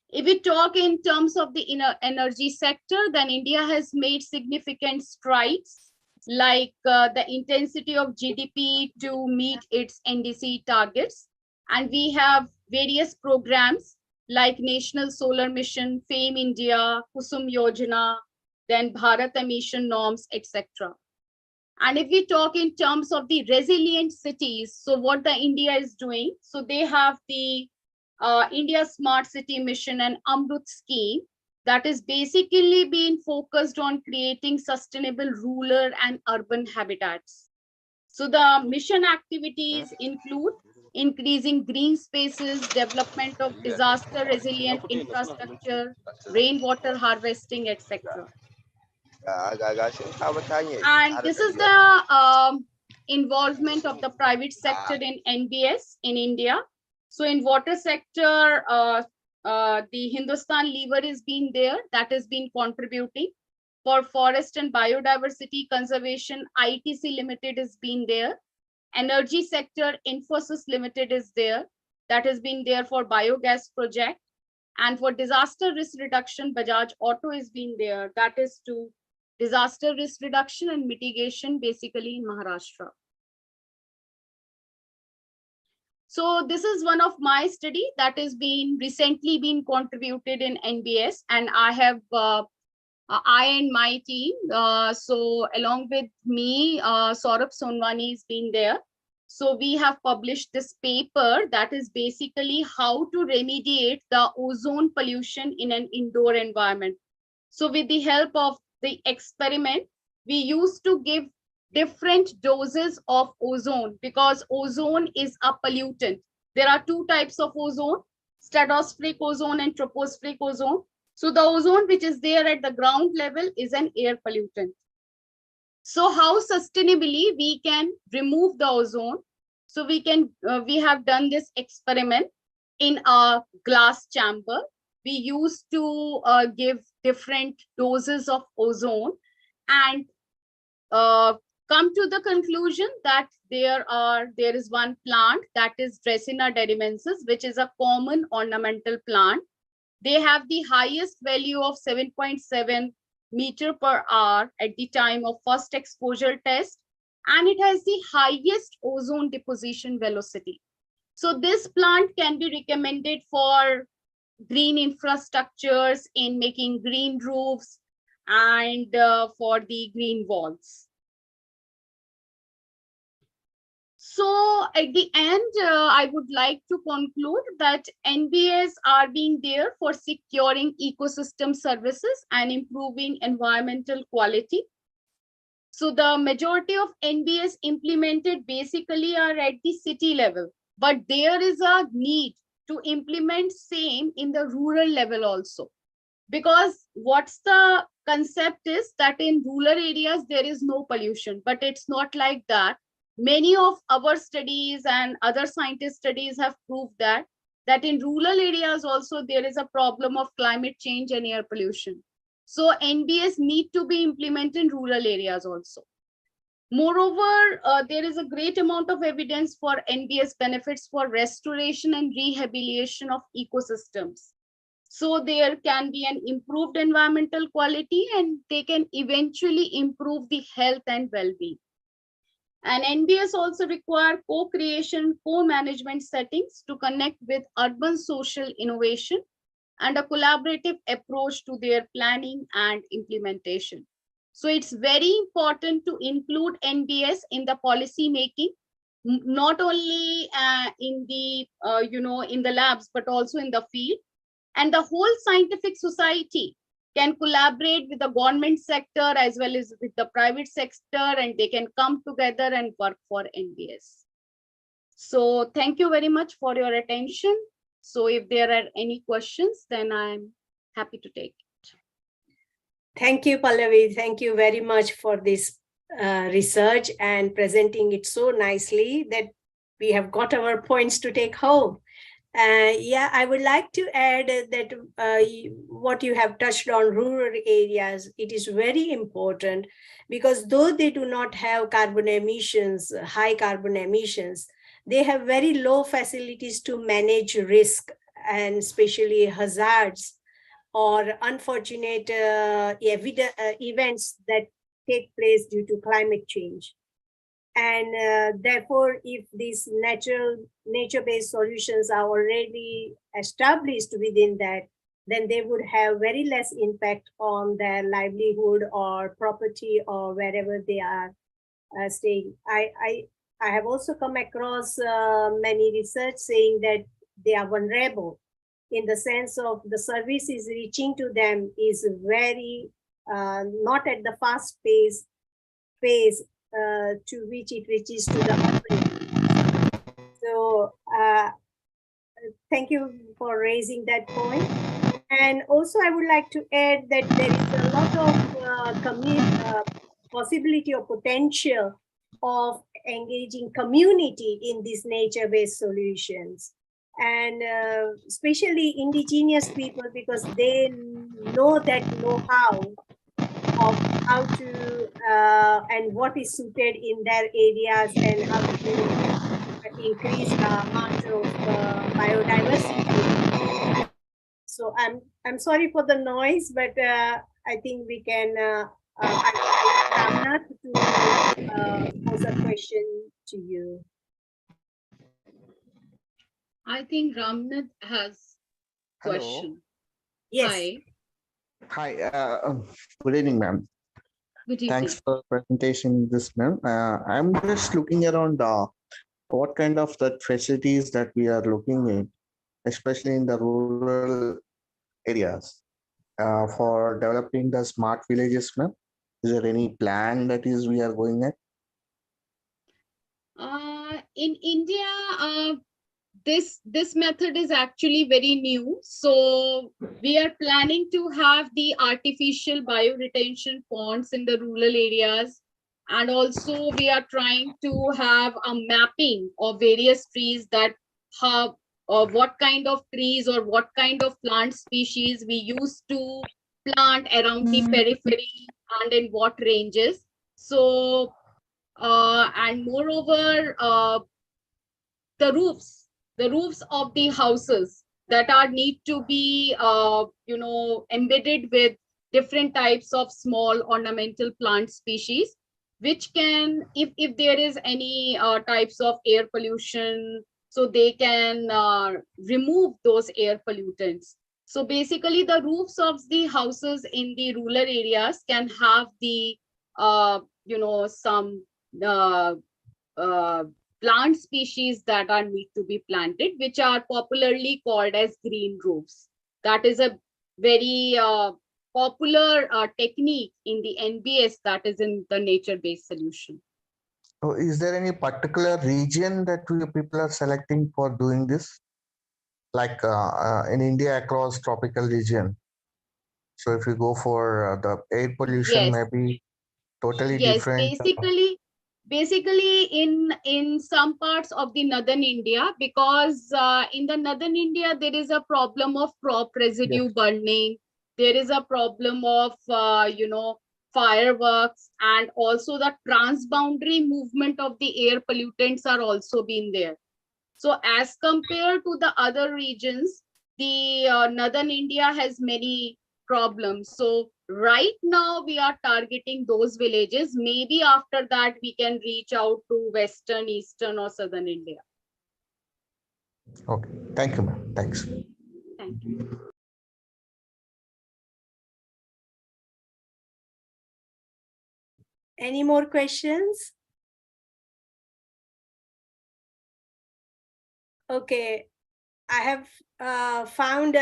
If we talk in terms of the energy sector, then India has made significant strides, like the intensity of GDP to meet its NDC targets. And we have various programs like National Solar Mission, FAME India, Kusum Yojana, then Bharat Emission Norms, etc. And if we talk in terms of the resilient cities, so what the India is doing, so they have the India Smart City Mission and Amrut scheme that is basically being focused on creating sustainable rural and urban habitats. So the mission activities include increasing green spaces, development of disaster resilient infrastructure, rainwater harvesting, etc. And this is the involvement of the private sector in NBS in India. So in water sector, the Hindustan Lever is being there, that has been contributing. For forest and biodiversity conservation, ITC Limited has been there. Energy sector, Infosys Limited is there, that has been there for biogas project. And for disaster risk reduction, Bajaj Auto is being there, that is to disaster risk reduction and mitigation, basically in Maharashtra. So this is one of my study that has been recently been contributed in NBS, and I have I and my team. So along with me, Saurabh Sonwani has been there. So we have published this paper that is basically how to remediate the ozone pollution in an indoor environment. So with the help of the experiment, we used to give different doses of ozone because ozone is a pollutant. There are two types of ozone, stratospheric ozone and tropospheric ozone. So the ozone which is there at the ground level is an air pollutant. So how sustainably we can remove the ozone? So we have done this experiment in a glass chamber. We used to give different doses of ozone and come to the conclusion that there is one plant, that is Dracena derimensis, which is a common ornamental plant. They have the highest value of 7.7 meter per hour at the time of first exposure test, and it has the highest ozone deposition velocity. So this plant can be recommended for green infrastructures, in making green roofs, and for the green walls. So at the end, I would like to conclude that NBS are being there for securing ecosystem services and improving environmental quality. So the majority of NBS implemented basically are at the city level, but there is a need to implement same in the rural level also. Because what's the concept is that in rural areas, there is no pollution, but it's not like that. Many of our studies and other scientist studies have proved that in rural areas also there is a problem of climate change and air pollution. So NBS need to be implemented in rural areas also. Moreover, there is a great amount of evidence for NBS benefits for restoration and rehabilitation of ecosystems. So there can be an improved environmental quality and they can eventually improve the health and well-being. And NBS also require co-creation, co-management settings to connect with urban social innovation and a collaborative approach to their planning and implementation. So it's very important to include NBS in the policy making, not only in the in the labs, but also in the field. And the whole scientific society can collaborate with the government sector as well as with the private sector, and they can come together and work for NBS. So thank you very much for your attention. So if there are any questions, then I'm happy to take it. Thank you, Pallavi. Thank you very much for this research and presenting it so nicely that we have got our points to take home. Yeah, I would like to add that what you have touched on rural areas, it is very important because though they do not have carbon emissions, high carbon emissions, they have very low facilities to manage risk and especially hazards or unfortunate events that take place due to climate change. And therefore, if these nature-based solutions are already established within that, then they would have very less impact on their livelihood or property or wherever they are staying. I have also come across many research saying that they are vulnerable in the sense of the services reaching to them is very not at the fast pace to which it reaches to the operator. So thank you for raising that point. And also I would like to add that there is a lot of possibility or potential of engaging community in these nature-based solutions. And especially indigenous people, because they know that know-how of how to and what is suited in their areas and how to increase the amount of biodiversity. So I'm sorry for the noise, but I think we can. I'm not to pose a question to you. I think Ramnath has Hello. question. Yes. Hi. Hi. Good evening, ma'am. Good evening. Thanks for presentation, this ma'am. I'm just looking around what kind of the facilities that we are looking at, especially in the rural areas, for developing the smart villages, ma'am. Is there any plan that is we are going at? In India, this method is actually very new. So we are planning to have the artificial bioretention ponds in the rural areas. And also we are trying to have a mapping of various trees that have what kind of trees or what kind of plant species we used to plant around the periphery and in what ranges. So and moreover, the roofs of the houses that are need to be embedded with different types of small ornamental plant species, which can, if there is any types of air pollution, so they can remove those air pollutants. So basically the roofs of the houses in the rural areas can have the some plant species that are need to be planted, which are popularly called as green roofs. That is a very popular technique in the NBS, that is in the nature-based solution. So is there any particular region that people are selecting for doing this? Like in India, across tropical region. So if you go for the air pollution, Yes. maybe totally Yes, different. basically in some parts of the northern India, because in the northern India there is a problem of crop residue burning. There is a problem of fireworks, and also the transboundary movement of the air pollutants are also been there. So as compared to the other regions, the northern India has many problems. So right now we are targeting those villages. Maybe after that we can reach out to western, eastern, or southern India. Okay. Thank you, ma'am. Thanks. Thank you. Any more questions? Okay, I have found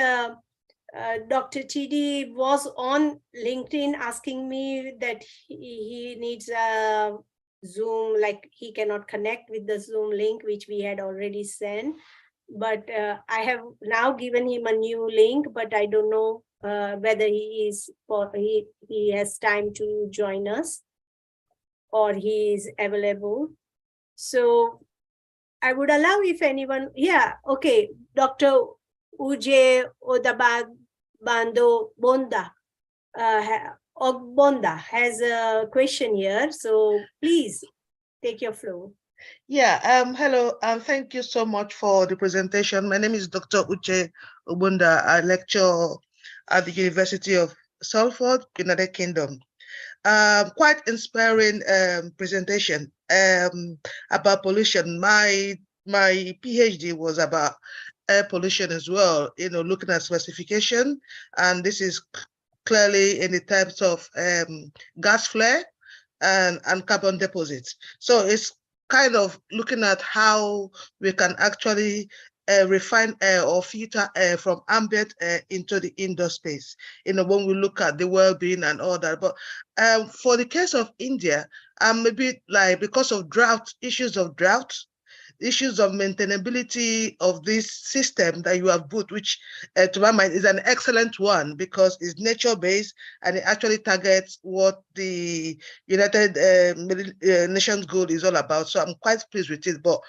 Dr. TD was on LinkedIn asking me that he needs a Zoom, like he cannot connect with the Zoom link, which we had already sent. But I have now given him a new link, but I don't know whether he has time to join us or he is available. So I would allow if anyone, yeah, okay, Dr. Uje Odabando Bonda, Ogbonda has a question here, so please take your floor. Yeah, hello, thank you so much for the presentation. My name is Dr. Uche Ubunda. I lecture at the University of Salford, United Kingdom. Quite inspiring presentation about pollution. My PhD was about air pollution as well, looking at specification, and this is clearly in the types of gas flare and carbon deposits. So it's kind of looking at how we can actually refine air or filter air from ambient air into the indoor space, when we look at the well-being and all that. But for the case of India, maybe like because of issues of drought, issues of maintainability of this system that you have put, which to my mind is an excellent one because it's nature-based and it actually targets what the United Nations goal is all about. So I'm quite pleased with it. But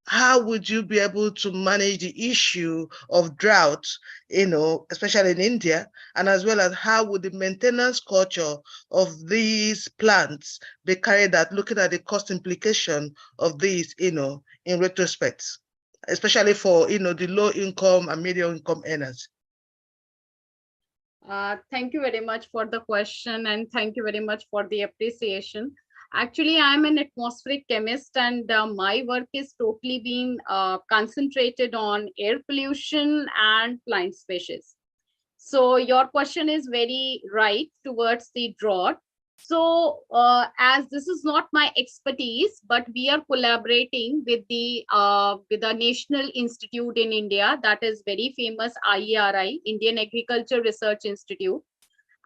how would you be able to manage the issue of drought, especially in India, and as well as how would the maintenance culture of these plants be carried out, looking at the cost implication of these, in retrospect, especially for, the low income and medium income earners? Thank you very much for the question, and thank you very much for the appreciation. Actually, I'm an atmospheric chemist, and my work is totally being concentrated on air pollution and plant species. So your question is very right towards the drought. So as this is not my expertise, but we are collaborating with the National Institute in India, that is very famous, IERI, Indian Agriculture Research Institute,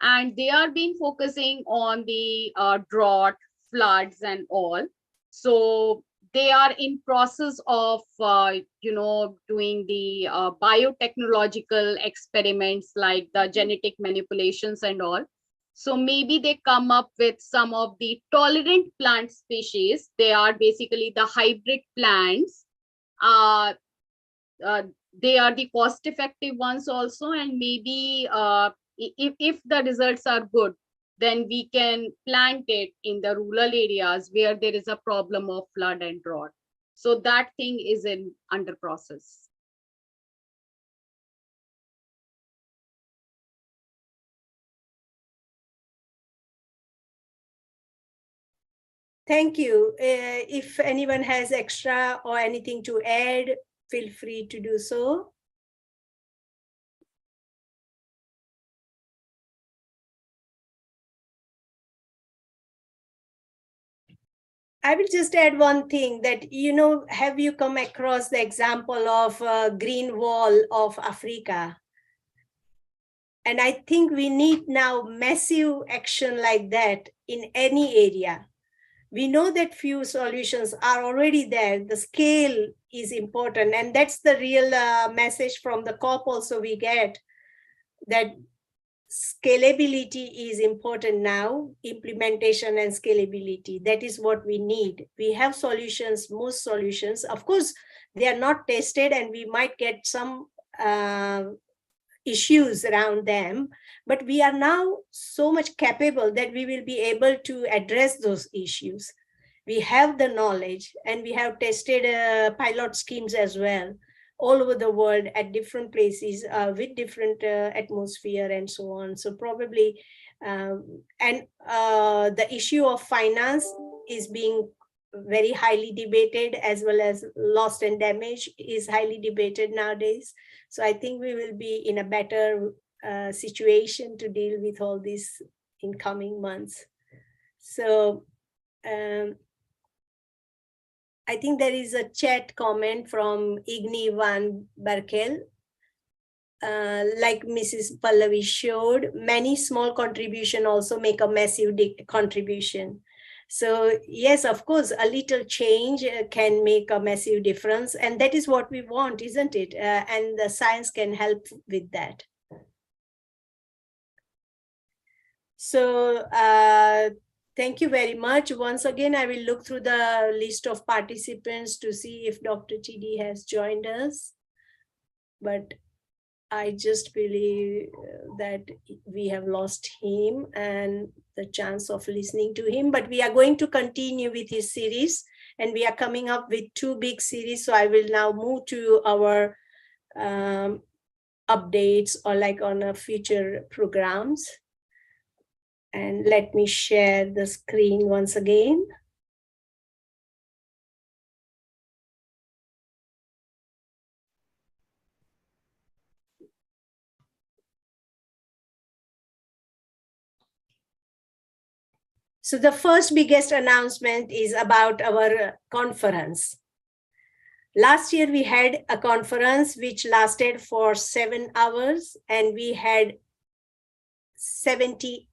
and they are been focusing on the drought, floods, and all. So they are in process of doing the biotechnological experiments like the genetic manipulations and all. So maybe they come up with some of the tolerant plant species. They are basically the hybrid plants. They are the cost effective ones also, and maybe if the results are good, then we can plant it in the rural areas where there is a problem of flood and drought. So that thing is under process. Thank you. If anyone has extra or anything to add, feel free to do so. I will just add one thing that, have you come across the example of green wall of Africa? And I think we need now massive action like that in any area. We know that few solutions are already there. The scale is important. And that's the real message from the COP also we get, that scalability is important now, implementation and scalability. That is what we need. We have solutions, most solutions. Of course, they are not tested and we might get some issues around them, but we are now so much capable that we will be able to address those issues. We have the knowledge and we have tested pilot schemes as well. all over the world at different places with different atmosphere and so on. So probably, and the issue of finance is being very highly debated, as well as lost and damage is highly debated nowadays. So I think we will be in a better situation to deal with all this in coming months. So I think there is a chat comment from Igni van Berkel. Like Mrs. Pallavi showed, many small contributions also make a massive contribution. So yes, of course, a little change can make a massive difference. And that is what we want, isn't it? And the science can help with that. So thank you very much. Once again, I will look through the list of participants to see if Dr. TD has joined us. But I just believe that we have lost him and the chance of listening to him, but we are going to continue with his series, and we are coming up with 2 big series. So I will now move to our updates, or like on future programs. And let me share the screen once again. So the first biggest announcement is about our conference. Last year, we had a conference which lasted for 7 hours, and we had 70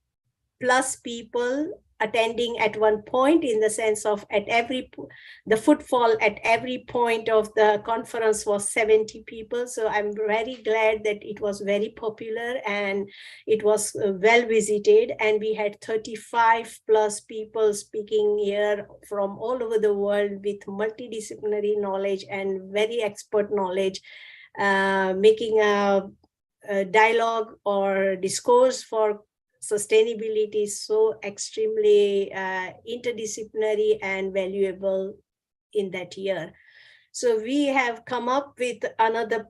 plus people attending at one point, in the sense of the footfall at every point of the conference was 70 people. So I'm very glad that it was very popular and it was well visited, and we had 35 plus people speaking here from all over the world with multidisciplinary knowledge and very expert knowledge, making a dialogue or discourse for sustainability is so extremely interdisciplinary and valuable in that year. So we have come up with another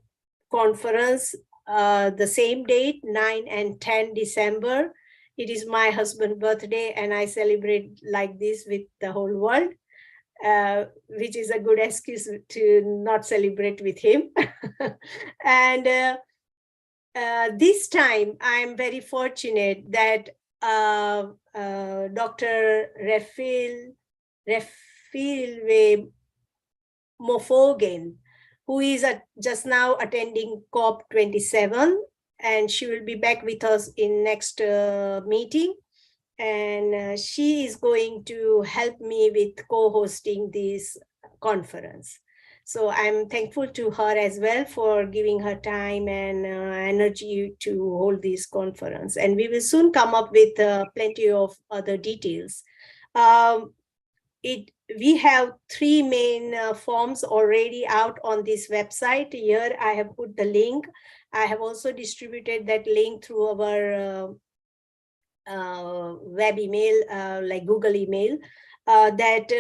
conference the same date, 9 and 10 December. It is my husband's birthday, and I celebrate like this with the whole world, which is a good excuse to not celebrate with him. And this time, I'm very fortunate that Dr. Refilwe Mofogen, who is just now attending COP27, and she will be back with us in next meeting. And she is going to help me with co-hosting this conference. So I'm thankful to her as well for giving her time and energy to hold this conference. And we will soon come up with plenty of other details. We have 3 main forms already out on this website. Here I have put the link. I have also distributed that link through our web email, like Google email, that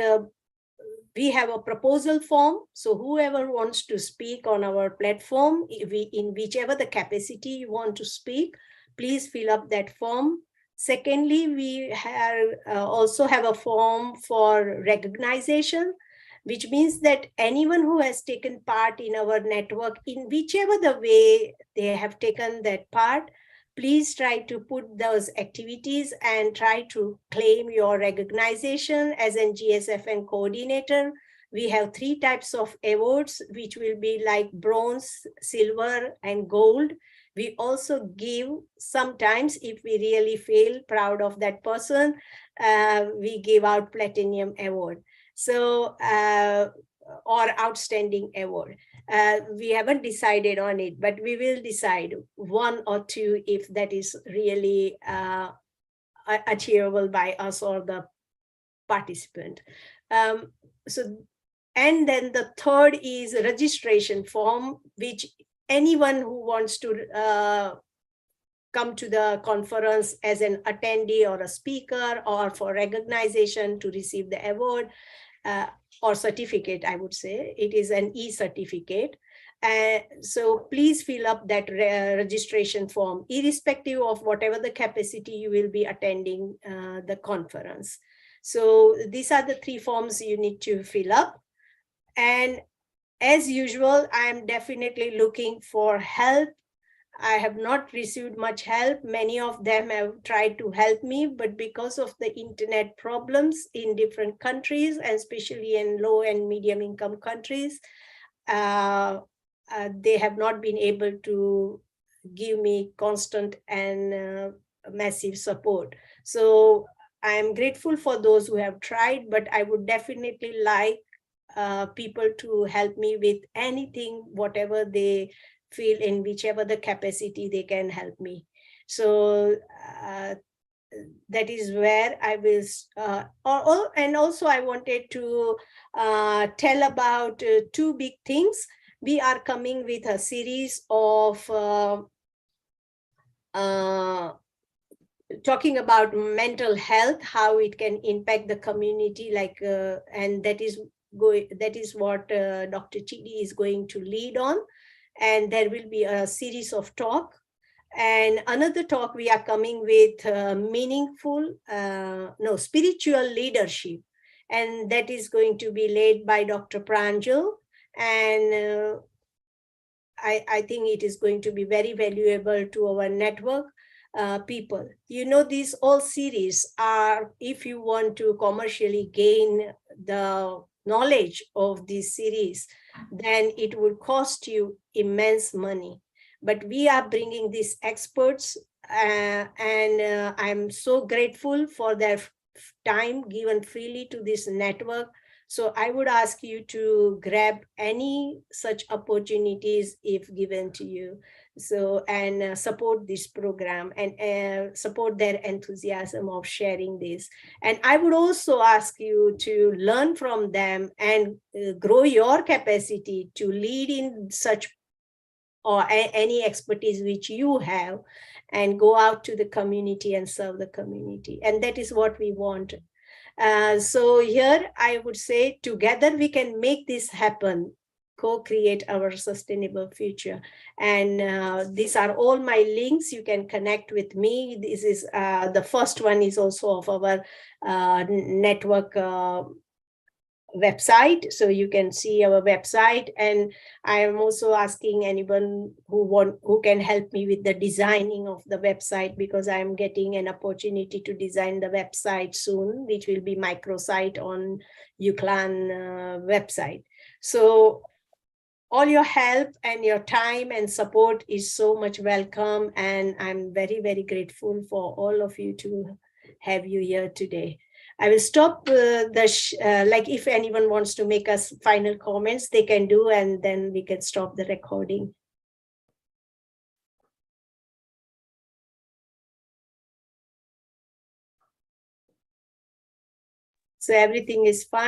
we have a proposal form. So whoever wants to speak on our platform, in whichever the capacity you want to speak, please fill up that form. Secondly, we also have a form for recognition, which means that anyone who has taken part in our network, in whichever the way they have taken that part, please try to put those activities and try to claim your recognition as a Gsfn coordinator. We have 3 types of awards, which will be like bronze, silver, and gold. We also give, sometimes if we really feel proud of that person, we give out platinum award. So, or outstanding award. We haven't decided on it, but we will decide 1 or 2 if that is really achievable by us or the participant. And then the third is a registration form, which anyone who wants to come to the conference as an attendee or a speaker, or for recognition to receive the award, or certificate, I would say. It is an e-certificate. So please fill up that registration form, irrespective of whatever the capacity you will be attending the conference. So these are the 3 forms you need to fill up. And as usual, I'm definitely looking for help. I have not received much help. Many of them have tried to help me, but because of the internet problems in different countries, and especially in low and medium income countries, they have not been able to give me constant and massive support. So I'm grateful for those who have tried, but I would definitely like people to help me with anything, whatever they feel, in whichever the capacity they can help me. So that is where I will, and also I wanted to tell about 2 big things. We are coming with a series of talking about mental health, how it can impact the community, and that is what Dr. Chidi is going to lead on. And there will be a series of talk. And another talk we are coming with spiritual leadership. And that is going to be led by Dr. Pranjal. And I think it is going to be very valuable to our network people. These all series are, if you want to commercially gain the knowledge of this series, then it would cost you immense money. But we are bringing these experts, and I'm so grateful for their time given freely to this network. So I would ask you to grab any such opportunities if given to you. So, and support this program and support their enthusiasm of sharing this. And I would also ask you to learn from them and grow your capacity to lead in such or any expertise which you have, and go out to the community and serve the community. And that is what we want. So here I would say, together we can make this happen, co-create our sustainable future. And these are all my links. You can connect with me. This is the first one is also of our network website, so you can see our website. And I am also asking anyone who can help me with the designing of the website, because I am getting an opportunity to design the website soon, which will be microsite on UCLAN website. So all your help and your time and support is so much welcome, and I'm very, very grateful for all of you to have you here today. I will stop if anyone wants to make us final comments, they can do, and then we can stop the recording. So everything is fine.